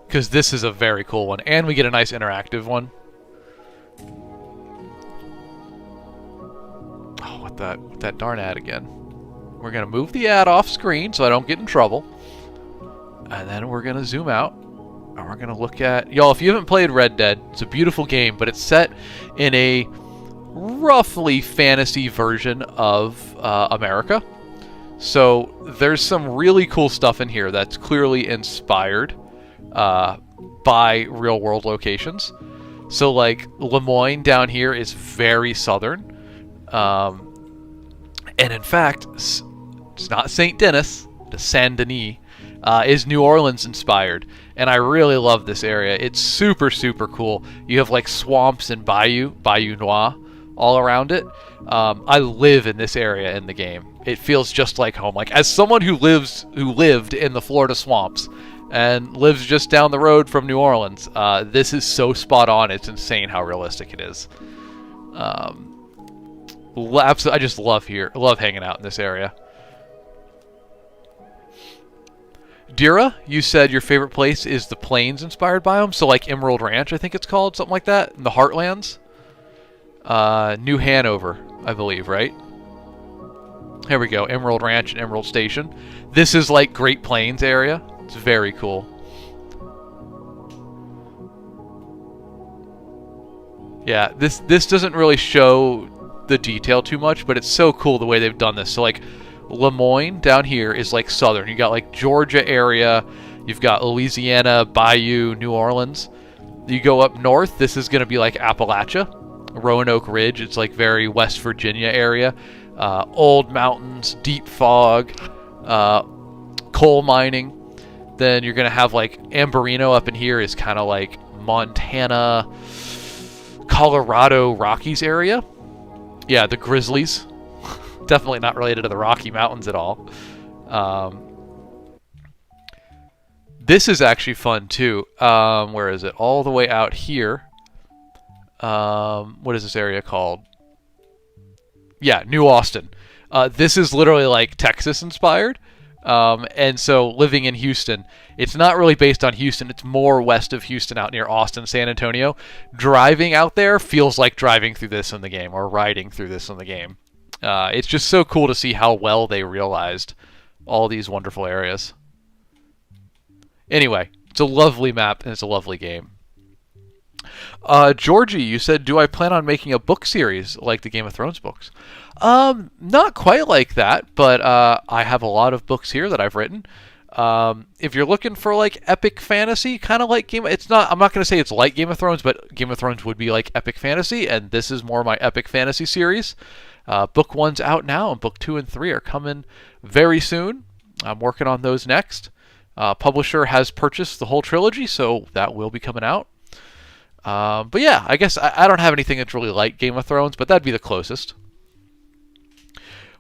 Speaker 1: Because this is a very cool one. And we get a nice interactive one. Oh, what that darn ad again. We're going to move the ad off screen so I don't get in trouble. And then we're going to zoom out. And we're going to look at... Y'all, if you haven't played Red Dead, it's a beautiful game, but it's set in a roughly fantasy version of America. So there's some really cool stuff in here that's clearly inspired by real-world locations. So, like, Lemoyne down here is very southern. And in fact, it's not St. Denis, the Saint Denis, is New Orleans inspired. And I really love this area. It's super, super cool. You have like swamps and Bayou Noir all around it. I live in this area in the game. It feels just like home. Like, as someone who lived in the Florida swamps and lives just down the road from New Orleans, this is so spot on. It's insane how realistic it is. I just love hanging out in this area. Dira, you said your favorite place is the Plains-inspired biome, so like Emerald Ranch, I think it's called, something like that, in the Heartlands. New Hanover, I believe, right? Here we go, Emerald Ranch and Emerald Station. This is like Great Plains area. It's very cool. Yeah, this doesn't really show the detail too much, but it's so cool the way they've done this. So like Lemoyne down here is like southern. You got like Georgia area, you've got Louisiana, Bayou, New Orleans. You go up north, this is going to be like Appalachia, Roanoke Ridge. It's like very West Virginia area. Old mountains, deep fog, coal mining. Then you're going to have like Ambarino up in here is kind of like Montana, Colorado, Rockies area. Yeah, the Grizzlies. Definitely not related to the Rocky Mountains at all. This is actually fun too. Where is it? All the way out here. What is this area called? Yeah, New Austin. This is literally like Texas inspired. And so living in Houston, it's not really based on Houston. It's more west of Houston out near Austin, San Antonio. Driving out there feels like driving through this in the game or riding through this in the game. It's just so cool to see how well they realized all these wonderful areas. Anyway, it's a lovely map and it's a lovely game. Georgie, you said, do I plan on making a book series like the Game of Thrones books? Not quite like that, but I have a lot of books here that I've written. If you're looking for like epic fantasy, kind of like it's not. I'm not going to say it's like Game of Thrones, but Game of Thrones would be like epic fantasy, and this is more my epic fantasy series. Book 1's out now, and book 2 and 3 are coming very soon. I'm working on those next. Publisher has purchased the whole trilogy, so that will be coming out. But yeah, I guess I don't have anything that's really like Game of Thrones, but that'd be the closest.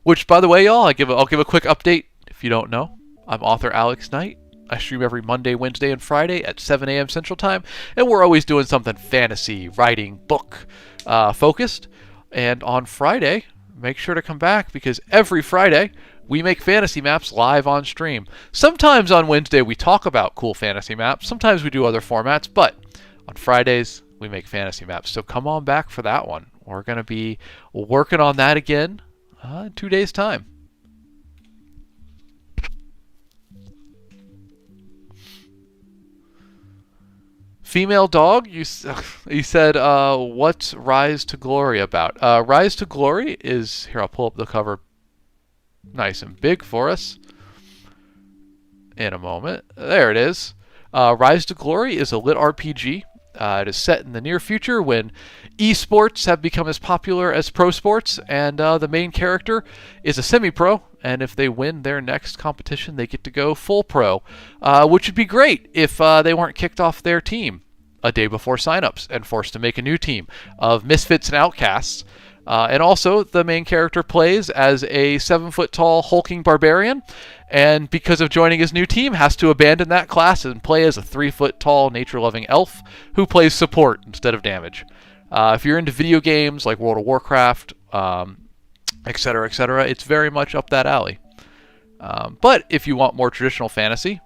Speaker 1: Which, by the way, y'all, I'll give a quick update. If you don't know, I'm author Alex Knight. I stream every Monday, Wednesday, and Friday at 7 a.m. Central Time, and we're always doing something fantasy, writing, book focused. And on Friday, make sure to come back because every Friday we make fantasy maps live on stream. Sometimes on Wednesday we talk about cool fantasy maps. Sometimes we do other formats, but on Fridays we make fantasy maps. So come on back for that one. We're going to be working on that again in 2 days' time. Female dog, you said, what's Rise to Glory about? Rise to Glory is, here, I'll pull up the cover nice and big for us in a moment. There it is. Rise to Glory is a lit RPG. It is set in the near future when esports have become as popular as pro sports, and the main character is a semi-pro, and if they win their next competition, they get to go full pro, which would be great if they weren't kicked off their team a day before signups and forced to make a new team of misfits and outcasts. And also, the main character plays as a 7-foot-tall hulking barbarian, and because of joining his new team, has to abandon that class and play as a 3-foot-tall nature-loving elf who plays support instead of damage. If you're into video games like World of Warcraft, etc., etc., it's very much up that alley. But if you want more traditional fantasy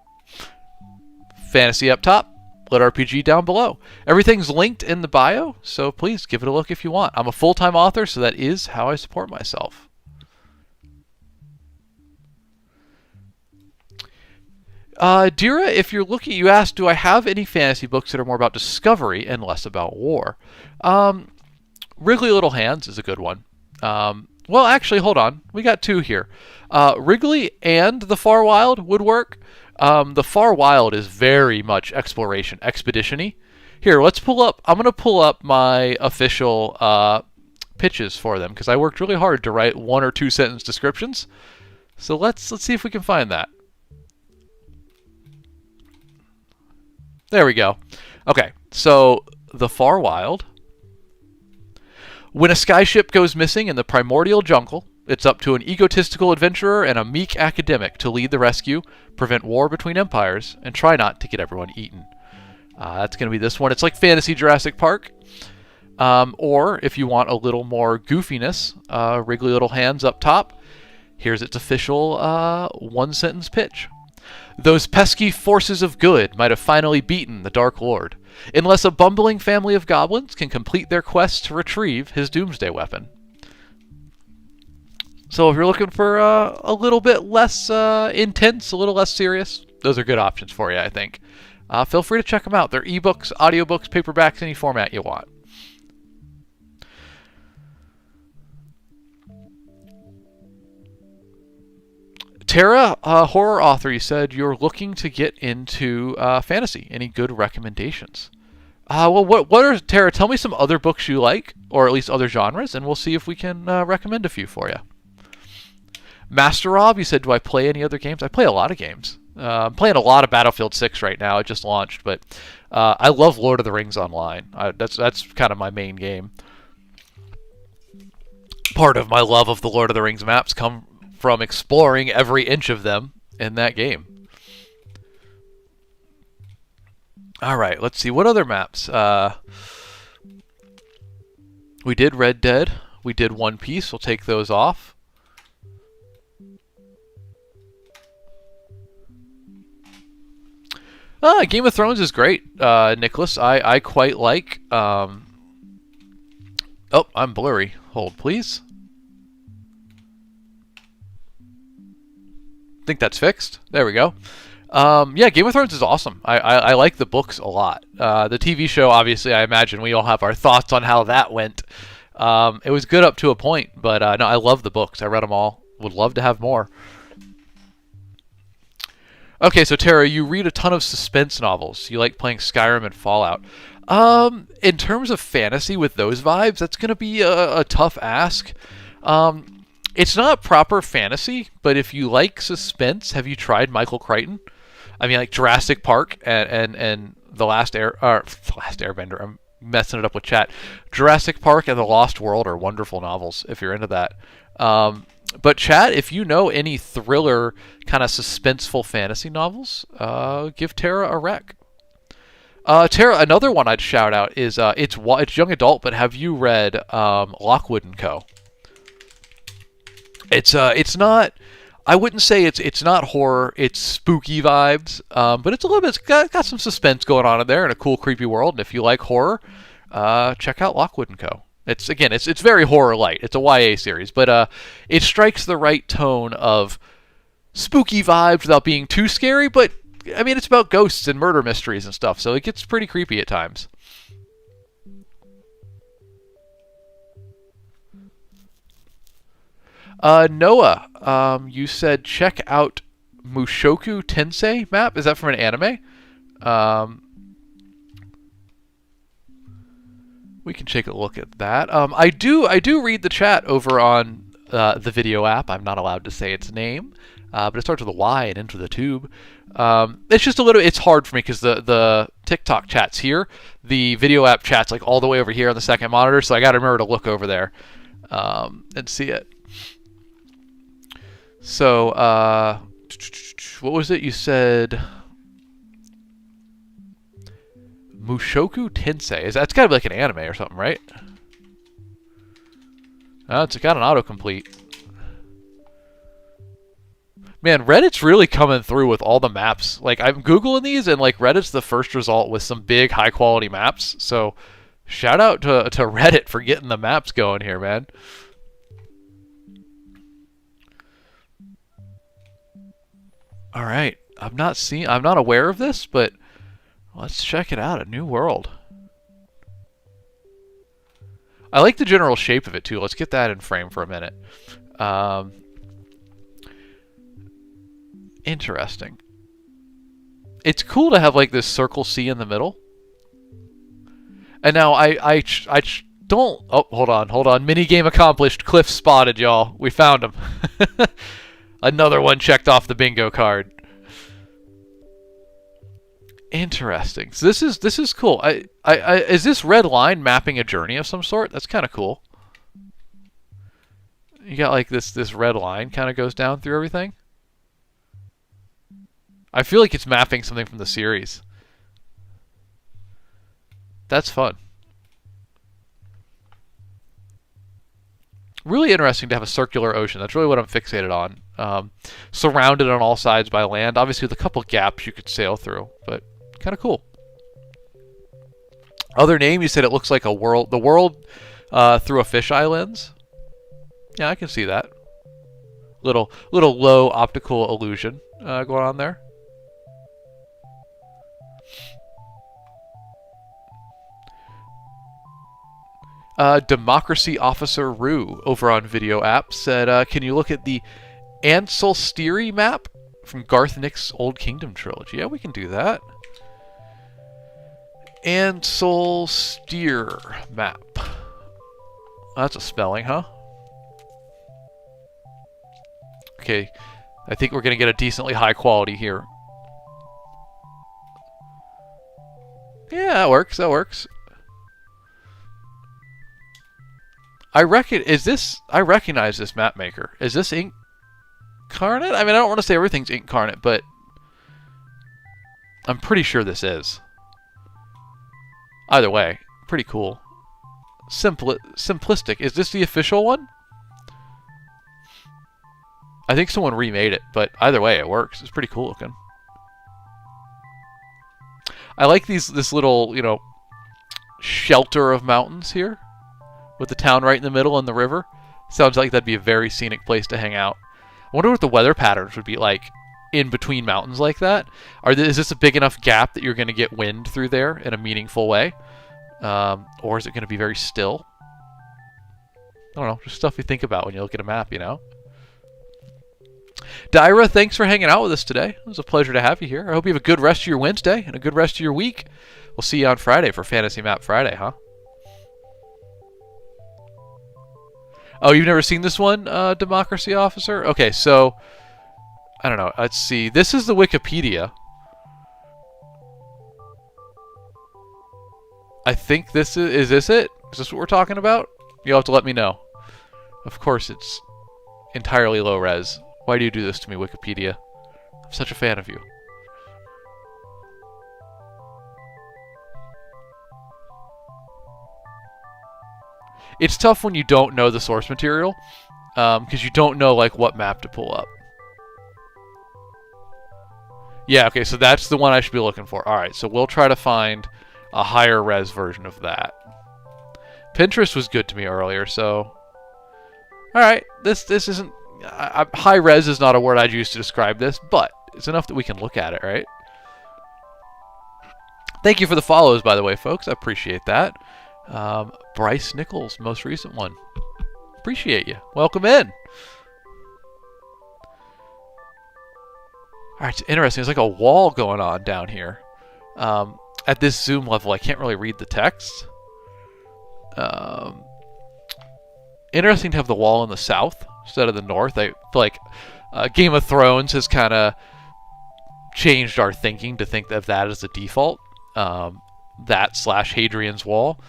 Speaker 1: up top, lit RPG down below. Everything's linked in the bio, so please give it a look if you want. I'm a full-time author, so that is how I support myself. Dira, if you're looking, you asked, do I have any fantasy books that are more about discovery and less about war? Wriggly Little Hands is a good one. Well, actually, hold on. We got two here. Wriggly and The Far Wild would work. The Far Wild is very much exploration, expedition-y. Here, let's pull up. I'm going to pull up my official pitches for them because I worked really hard to write 1 or 2 sentence descriptions. So let's see if we can find that. There we go. Okay, so The Far Wild. When a skyship goes missing in the primordial jungle, it's up to an egotistical adventurer and a meek academic to lead the rescue, prevent war between empires, and try not to get everyone eaten. That's going to be this one. It's like Fantasy Jurassic Park. Or, if you want a little more goofiness, Wriggly Little Hands up top. Here's its official 1-sentence pitch. Those pesky forces of good might have finally beaten the Dark Lord, unless a bumbling family of goblins can complete their quest to retrieve his doomsday weapon. So if you're looking for a little bit less intense, a little less serious, those are good options for you, I think. Feel free to check them out. They're ebooks, audiobooks, paperbacks, any format you want. Tara, horror author, you said you're looking to get into fantasy. Any good recommendations? Well, what are, Tara, tell me some other books you like, or at least other genres, and we'll see if we can recommend a few for you. Master Rob, you said, do I play any other games? I play a lot of games. I'm playing a lot of Battlefield 6 right now. It just launched, but I love Lord of the Rings Online. That's kind of my main game. Part of my love of the Lord of the Rings maps come from exploring every inch of them in that game. All right, let's see. What other maps? We did Red Dead. We did One Piece. We'll take those off. Game of Thrones is great, Nicholas. I quite like... Oh, I'm blurry. Hold, please. Think that's fixed. There we go. Yeah, Game of Thrones is awesome. I like the books a lot. The TV show, obviously, I imagine we all have our thoughts on how that went. It was good up to a point, but no, I love the books. I read them all. Would love to have more. Okay, so Tara, you read a ton of suspense novels. You like playing Skyrim and Fallout. In terms of fantasy with those vibes, that's going to be a tough ask. It's not proper fantasy, but if you like suspense, have you tried Michael Crichton? I mean, like Jurassic Park and The Last Airbender. I'm messing it up with chat. Jurassic Park and The Lost World are wonderful novels if you're into that. But chat, if you know any thriller kind of suspenseful fantasy novels, give Tara a rec. Tara, another one I'd shout out is it's young adult, but have you read Lockwood and Co? It's not. I wouldn't say it's not horror. It's spooky vibes, but it's a little bit. It's got some suspense going on in there in a cool, creepy world. And if you like horror, check out Lockwood and Co. It's very horror light. It's a YA series, but it strikes the right tone of spooky vibes without being too scary. But I mean, it's about ghosts and murder mysteries and stuff, so it gets pretty creepy at times. Noah, you said check out Mushoku Tensei map. Is that from an anime? We can take a look at that. I do read the chat over on the video app. I'm not allowed to say its name, but it starts with a Y and ends with a tube. It's just a little. It's hard for me because the TikTok chat's here. The video app chat's like all the way over here on the second monitor, so I got to remember to look over there and see it. So, what was it you said? Mushoku Tensei. That's got to be like an anime or something, right? Oh, it's got an autocomplete. Man, Reddit's really coming through with all the maps. Like, I'm Googling these, and like Reddit's the first result with some big, high-quality maps. So, shout out to Reddit for getting the maps going here, man. All right, I'm not aware of this, but let's check it out. A New World. I like the general shape of it too. Let's get that in frame for a minute. Interesting. It's cool to have like this circle C in the middle. And now I don't. Oh, hold on. Mini game accomplished. Cliff spotted, y'all. We found him. Another one checked off the bingo card. Interesting. So this is cool. Is this red line mapping a journey of some sort? That's kind of cool. You got like this red line kind of goes down through everything. I feel like it's mapping something from the series. That's fun. Really interesting to have a circular ocean. That's really what I'm fixated on. Surrounded on all sides by land. Obviously with a couple gaps you could sail through, but kind of cool. Other name, you said it looks like a world. The world through a fisheye lens. Yeah, I can see that. Little low optical illusion going on there. Democracy Officer Rue over on Video App said, can you look at the Ansolsteri map from Garth Nick's Old Kingdom trilogy. Yeah, we can do that. Ansolsteri map. That's a spelling, huh? Okay, I think we're going to get a decently high quality here. Yeah, that works. That works. I recognize this map maker. Is this Incarnate? I mean, I don't want to say everything's Incarnate, but I'm pretty sure this is. Either way, pretty cool. Simplistic. Is this the official one? I think someone remade it, but either way, it works. It's pretty cool looking. I like this little, you know, shelter of mountains here, with the town right in the middle and the river. Sounds like that'd be a very scenic place to hang out. I wonder what the weather patterns would be like in between mountains like that. Is this a big enough gap that you're going to get wind through there in a meaningful way? Or is it going to be very still? I don't know, just stuff you think about when you look at a map, you know? Dyra, thanks for hanging out with us today. It was a pleasure to have you here. I hope you have a good rest of your Wednesday and a good rest of your week. We'll see you on Friday for Fantasy Map Friday, huh? Oh, you've never seen this one, Democracy Officer? Okay, so, I don't know. Let's see. This is the Wikipedia. I think this is this it? Is this what we're talking about? You'll have to let me know. Of course, it's entirely low res. Why do you do this to me, Wikipedia? I'm such a fan of you. It's tough when you don't know the source material, because you don't know like what map to pull up. Yeah, okay, so that's the one I should be looking for. Alright, so we'll try to find a higher res version of that. Pinterest was good to me earlier, so... Alright, this isn't... high res is not a word I'd use to describe this, but it's enough that we can look at it, right? Thank you for the follows, by the way, folks. I appreciate that. Bryce Nichols, most recent one. Appreciate you. Welcome in. Alright, it's interesting. There's like a wall going on down here. At this zoom level, I can't really read the text. Interesting to have the wall in the south instead of the north. I feel like Game of Thrones has kind of changed our thinking to think of that as the default. That / Hadrian's Wall.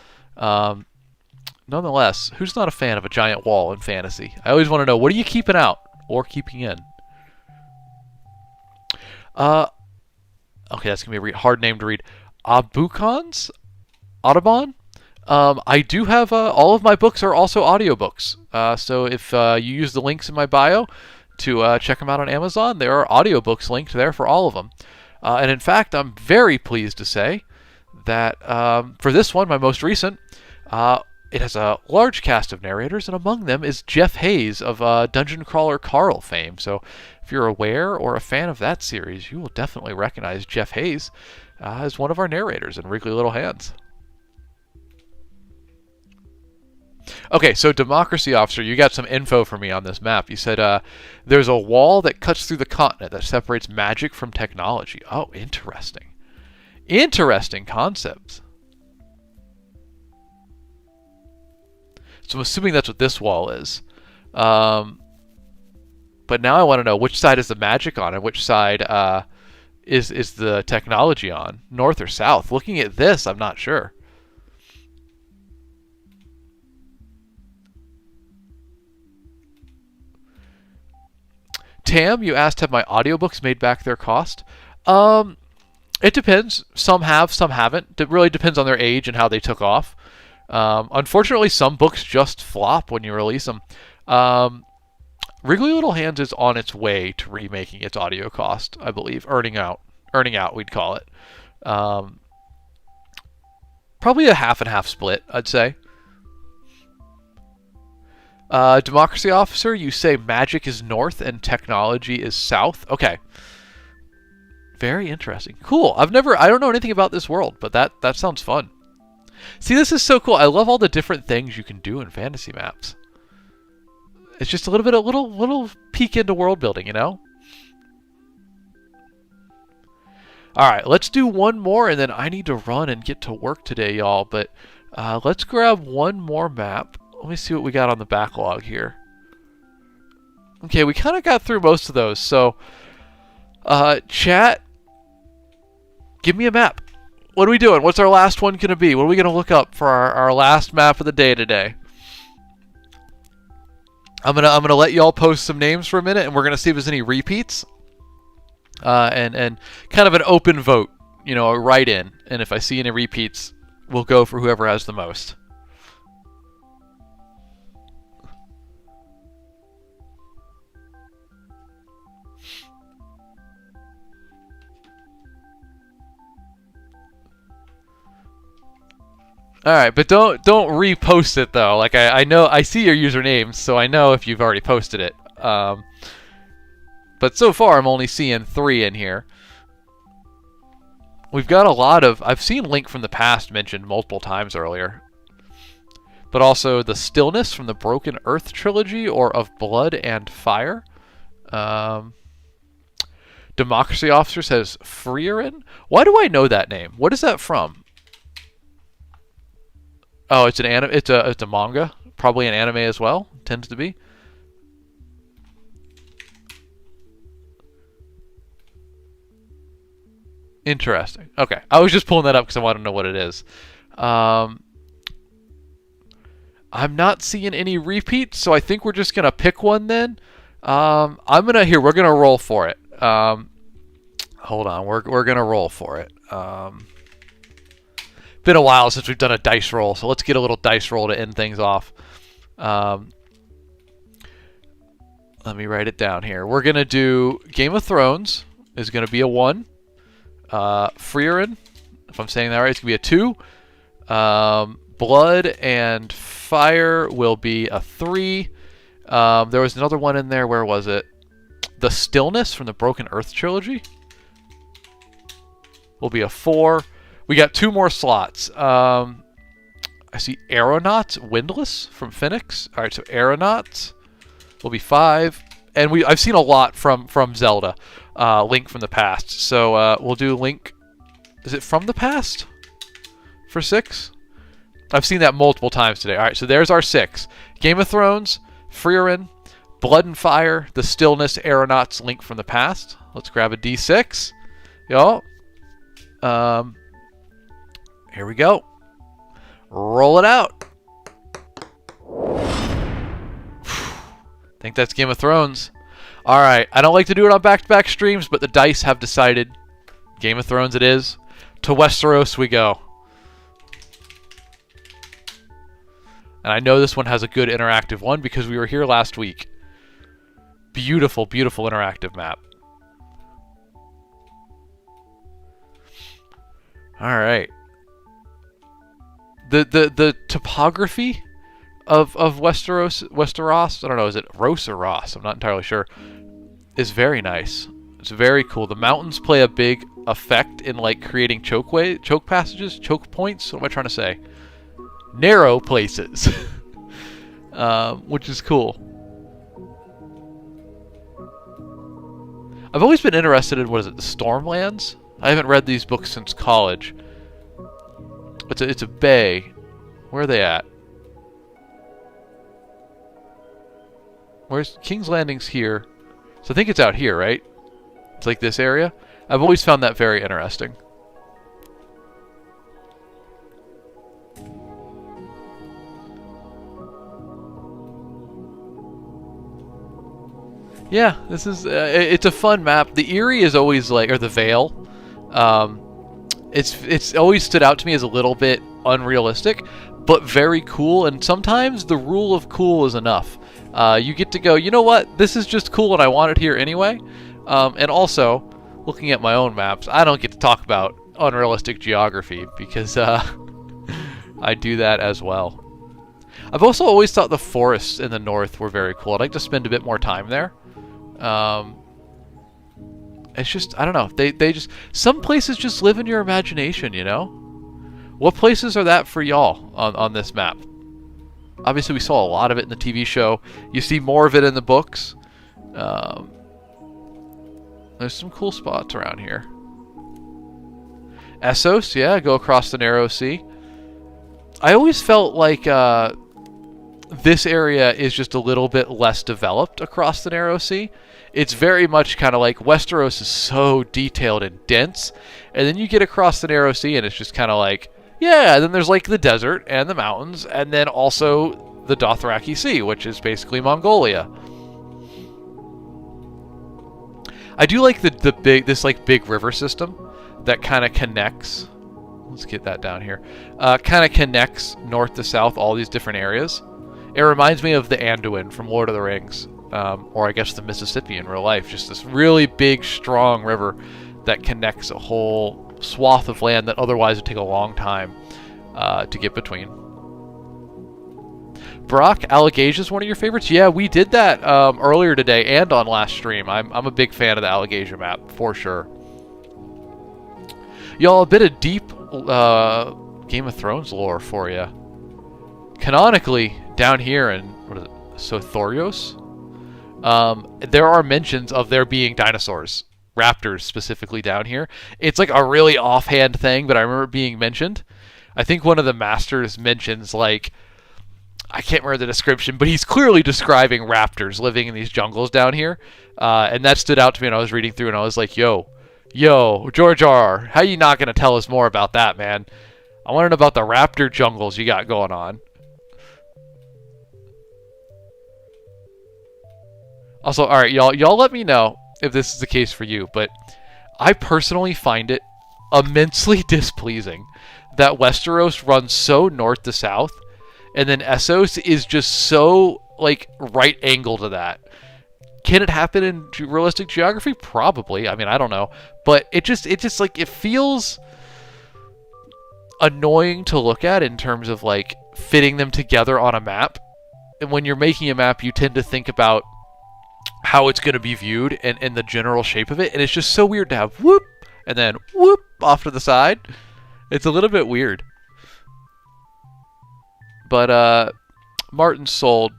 Speaker 1: Nonetheless, who's not a fan of a giant wall in fantasy? I always want to know, what are you keeping out or keeping in? Okay, that's going to be a hard name to read. Abukans? Audubon? I do have, all of my books are also audiobooks. So if you use the links in my bio to check them out on Amazon, there are audiobooks linked there for all of them. And in fact, I'm very pleased to say that for this one, my most recent, it has a large cast of narrators, and among them is Jeff Hayes of Dungeon Crawler Carl fame. So if you're aware or a fan of that series, you will definitely recognize Jeff Hayes as one of our narrators in Wriggly Little Hands. Okay, so Democracy Officer, you got some info for me on this map. You said there's a wall that cuts through the continent that separates magic from technology. Oh, interesting. Interesting concepts. So I'm assuming that's what this wall is. But now I want to know which side is the magic on and which side is the technology on. North or south? Looking at this, I'm not sure. Tam, you asked, have my audiobooks made back their cost? It depends. Some have, some haven't. It really depends on their age and how they took off. Unfortunately, some books just flop when you release them. Wriggly Little Hands is on its way to remaking its audio cost, I believe. Earning out, we'd call it. Probably a half and half split, I'd say. Democracy Officer, you say magic is north and technology is south. Okay. Very interesting. Cool. I don't know anything about this world, but that sounds fun. See, this is so cool. I love all the different things you can do in fantasy maps. It's just a little bit, a little peek into world building, you know? Alright, let's do one more, and then I need to run and get to work today, y'all. But let's grab one more map. Let me see what we got on the backlog here. Okay, we kind of got through most of those. So, chat, give me a map. What are we doing? What's our last one going to be? What are we going to look up for our last map of the day today? I'm gonna let y'all post some names for a minute, and we're gonna see if there's any repeats. And kind of an open vote, you know, a write-in. And if I see any repeats, we'll go for whoever has the most. All right, but don't repost it though. Like I know I see your usernames, so I know if you've already posted it. But so far I'm only seeing 3 in here. We've got a lot of... I've seen Link from the Past mentioned multiple times earlier. But also the Stillness from the Broken Earth trilogy, or Of Blood and Fire. Democracy Officer says Freerin. Why do I know that name? What is that from? Oh, it's an anime. It's a manga. Probably an anime as well. Tends to be. Interesting. Okay, I was just pulling that up because I want to know what it is. I'm not seeing any repeats, so I think we're just gonna pick one then. We're gonna roll for it. Hold on, we're gonna roll for it. Been a while since we've done a dice roll, so let's get a little dice roll to end things off. Let me write it down here. We're gonna do Game of Thrones is gonna be a 1. Freerin, if I'm saying that right, it's gonna be a 2. Blood and Fire will be a 3. There was another one in there. Where was it? The Stillness from the Broken Earth trilogy will be a 4. We got 2 more slots. I see Aeronauts Windless from Phoenix. All right, so Aeronauts will be 5. And I've seen a lot from Zelda, Link from the Past. So we'll do Link. Is it from the Past for 6? I've seen that multiple times today. All right, so there's our 6: Game of Thrones, Freerin, Blood and Fire, The Stillness, Aeronauts, Link from the Past. Let's grab a D6. Y'all. Here we go. Roll it out. I think that's Game of Thrones. Alright, I don't like to do it on back-to-back streams, but the dice have decided Game of Thrones it is. To Westeros we go. And I know this one has a good interactive one because we were here last week. Beautiful, beautiful interactive map. Alright. The topography of Westeros, I don't know, is it Ros or Ross? I'm not entirely sure. Is very nice. It's very cool. The mountains play a big effect in like creating choke passages, choke points. What am I trying to say? Narrow places, which is cool. I've always been interested in, what is it, the Stormlands? I haven't read these books since college. It's a bay. Where are they at? Where's King's Landing's here? So I think it's out here, right? It's like this area. I've always found that very interesting. Yeah, this is it's a fun map. The Eyrie is always like, or the Vale. It's always stood out to me as a little bit unrealistic, but very cool. And sometimes the rule of cool is enough. You get to go, you know what? This is just cool, and I want it here anyway. And also, looking at my own maps, I don't get to talk about unrealistic geography because I do that as well. I've also always thought the forests in the north were very cool. I'd like to spend a bit more time there. It's just, I don't know. They just, some places just live in your imagination, you know? What places are that for y'all on this map? Obviously, we saw a lot of it in the TV show. You see more of it in the books. There's some cool spots around here. Essos, yeah, go across the Narrow Sea. I always felt like this area is just a little bit less developed across the Narrow Sea. It's very much kind of like Westeros is so detailed and dense, and then you get across the Narrow Sea and it's just kind of like, yeah, then there's like the desert and the mountains, and then also the Dothraki Sea, which is basically Mongolia. I do like this big river system that kind of connects. Let's get that down here. Kind of connects north to south, all these different areas. It reminds me of the Anduin from Lord of the Rings, or I guess the Mississippi in real life. Just this really big, strong river that connects a whole swath of land that otherwise would take a long time to get between. Brock, Allegage is one of your favorites? Yeah, we did that earlier today and on last stream. I'm a big fan of the Allegage map, for sure. Y'all, a bit of deep Game of Thrones lore for you. Canonically, down here in Sothorios, there are mentions of there being dinosaurs, raptors specifically down here. It's like a really offhand thing, but I remember it being mentioned. I think one of the masters mentions, like, I can't remember the description, but he's clearly describing raptors living in these jungles down here, and that stood out to me when I was reading through, and I was like, yo, George R., how you not going to tell us more about that, man? I want to know about the raptor jungles you got going on. Also, alright, y'all let me know if this is the case for you, but I personally find it immensely displeasing that Westeros runs so north to south, and then Essos is just so, like, right angle to that. Can it happen in realistic geography? Probably. I mean, I don't know. But it just like, it feels annoying to look at in terms of, like, fitting them together on a map. And when you're making a map, you tend to think about how it's going to be viewed and the general shape of it. And it's just so weird to have whoop and then whoop off to the side. It's a little bit weird. But Martin sold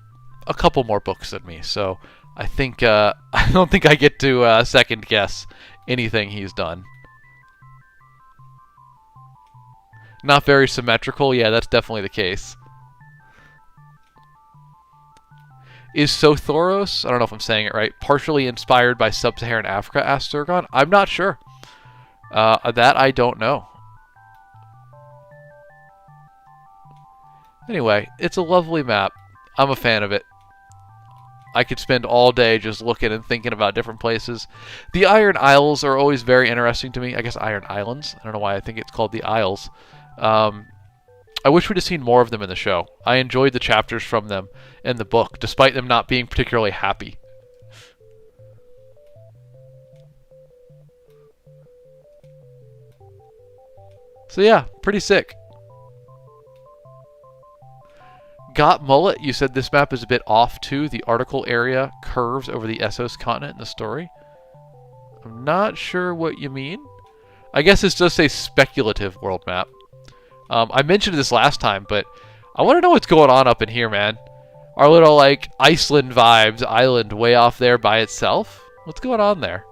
Speaker 1: a couple more books than me, so I think I don't think I get to second guess anything he's done. Not very symmetrical. Yeah, that's definitely the case. Is Sothoros, I don't know if I'm saying it right, partially inspired by Sub-Saharan Africa, asked Zergon? I'm not sure. That I don't know. Anyway, it's a lovely map. I'm a fan of it. I could spend all day just looking and thinking about different places. The Iron Isles are always very interesting to me. I guess Iron Islands. I don't know why I think it's called the Isles. I wish we'd have seen more of them in the show. I enjoyed the chapters from them in the book, despite them not being particularly happy. So yeah, pretty sick. Got Mullet, you said this map is a bit off too. The article area curves over the Essos continent in the story. I'm not sure what you mean. I guess it's just a speculative world map. I mentioned this last time, but I want to know what's going on up in here, man. Our little, like, Iceland vibes island way off there by itself. What's going on there?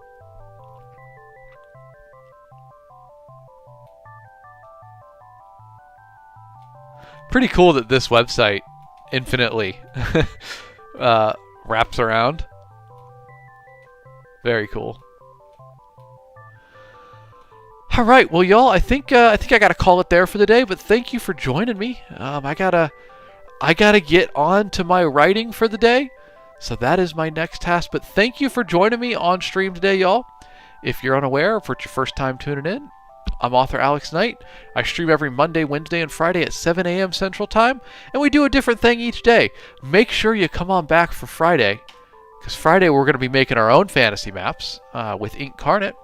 Speaker 1: Pretty cool that this website infinitely wraps around. Very cool. All right, well, y'all, I think I gotta call it there for the day. But thank you for joining me. I gotta get on to my writing for the day, so that is my next task. But thank you for joining me on stream today, y'all. If you're unaware, if it's your first time tuning in, I'm author Alex Knight. I stream every Monday, Wednesday, and Friday at 7 a.m. Central Time, and we do a different thing each day. Make sure you come on back for Friday, because Friday we're going to be making our own fantasy maps with Incarnate.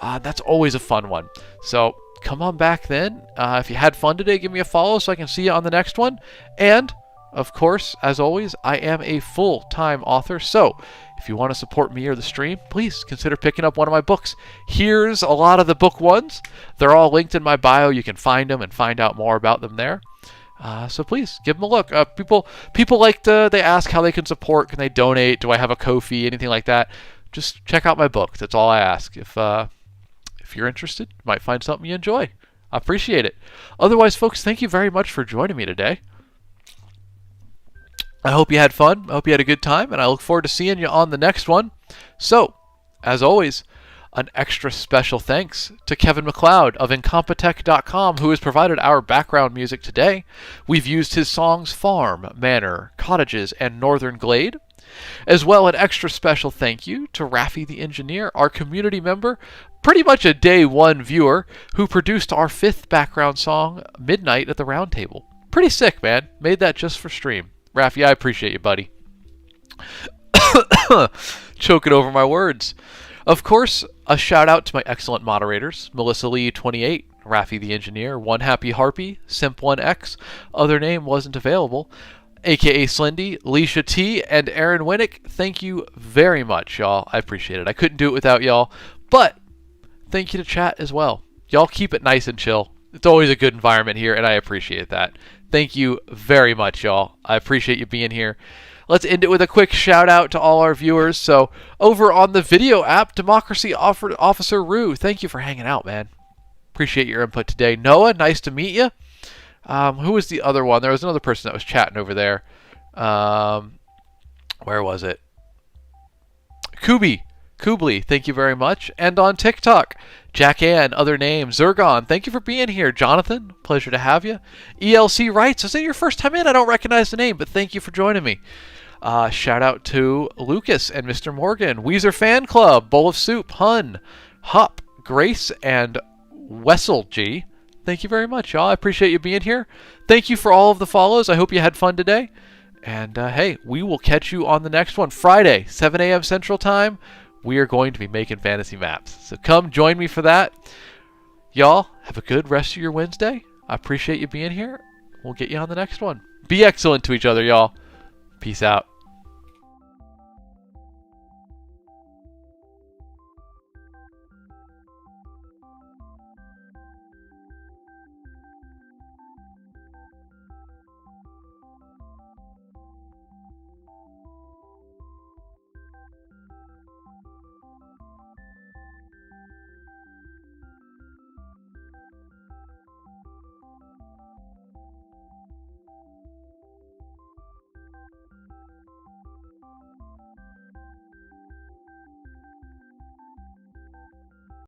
Speaker 1: That's always a fun one. So come on back then. If you had fun today, give me a follow so I can see you on the next one. And, of course, as always, I am a full-time author, so if you want to support me or the stream, please consider picking up one of my books. Here's a lot of the book ones. They're all linked in my bio. You can find them and find out more about them there. So please give them a look. People like they ask how they can support. Can they donate? Do I have a Ko-fi? Anything like that? Just check out my book. That's all I ask. If you're interested, you might find something you enjoy. I appreciate it. Otherwise, folks, thank you very much for joining me today. I hope you had fun. I hope you had a good time, and I look forward to seeing you on the next one. So, as always, an extra special thanks to Kevin MacLeod of Incompetech.com, who has provided our background music today. We've used his songs Farm, Manor, Cottages, and Northern Glade. As well, an extra special thank you to Raffi the Engineer, our community member, pretty much a day one viewer, who produced our 5th background song, Midnight at the Round Table. Pretty sick, man. Made that just for stream. Raffi, I appreciate you, buddy. Choking over my words. Of course, a shout out to my excellent moderators, Melissa Lee 28, Raffi the Engineer, One Happy Harpy, Simp1X, other name wasn't available, aka Slendy, Leisha T, and Aaron Winnick. Thank you very much, y'all. I appreciate it. I couldn't do it without y'all, but thank you to chat as well. Y'all keep it nice and chill. It's always a good environment here, and I appreciate that. Thank you very much, y'all. I appreciate you being here. Let's end it with a quick shout out to all our viewers. So, over on the video app, Democracy Officer Rue, thank you for hanging out, man. Appreciate your input today. Noah, nice to meet you. Who was the other one? There was another person that was chatting over there. Where was it? Kubli, thank you very much. And on TikTok, Jack Ann, other name, Zergon, thank you for being here. Jonathan, pleasure to have you. ELC Writes, is it your first time in? I don't recognize the name, but thank you for joining me. Shout out to Lucas and Mr. Morgan, Weezer Fan Club, Bowl of Soup, Hun, Hup, Grace, and Wessel G. Thank you very much, y'all. I appreciate you being here. Thank you for all of the follows. I hope you had fun today. And hey, we will catch you on the next one. Friday, 7 a.m. Central Time. We are going to be making fantasy maps. So come join me for that. Y'all, have a good rest of your Wednesday. I appreciate you being here. We'll get you on the next one. Be excellent to each other, y'all. Peace out.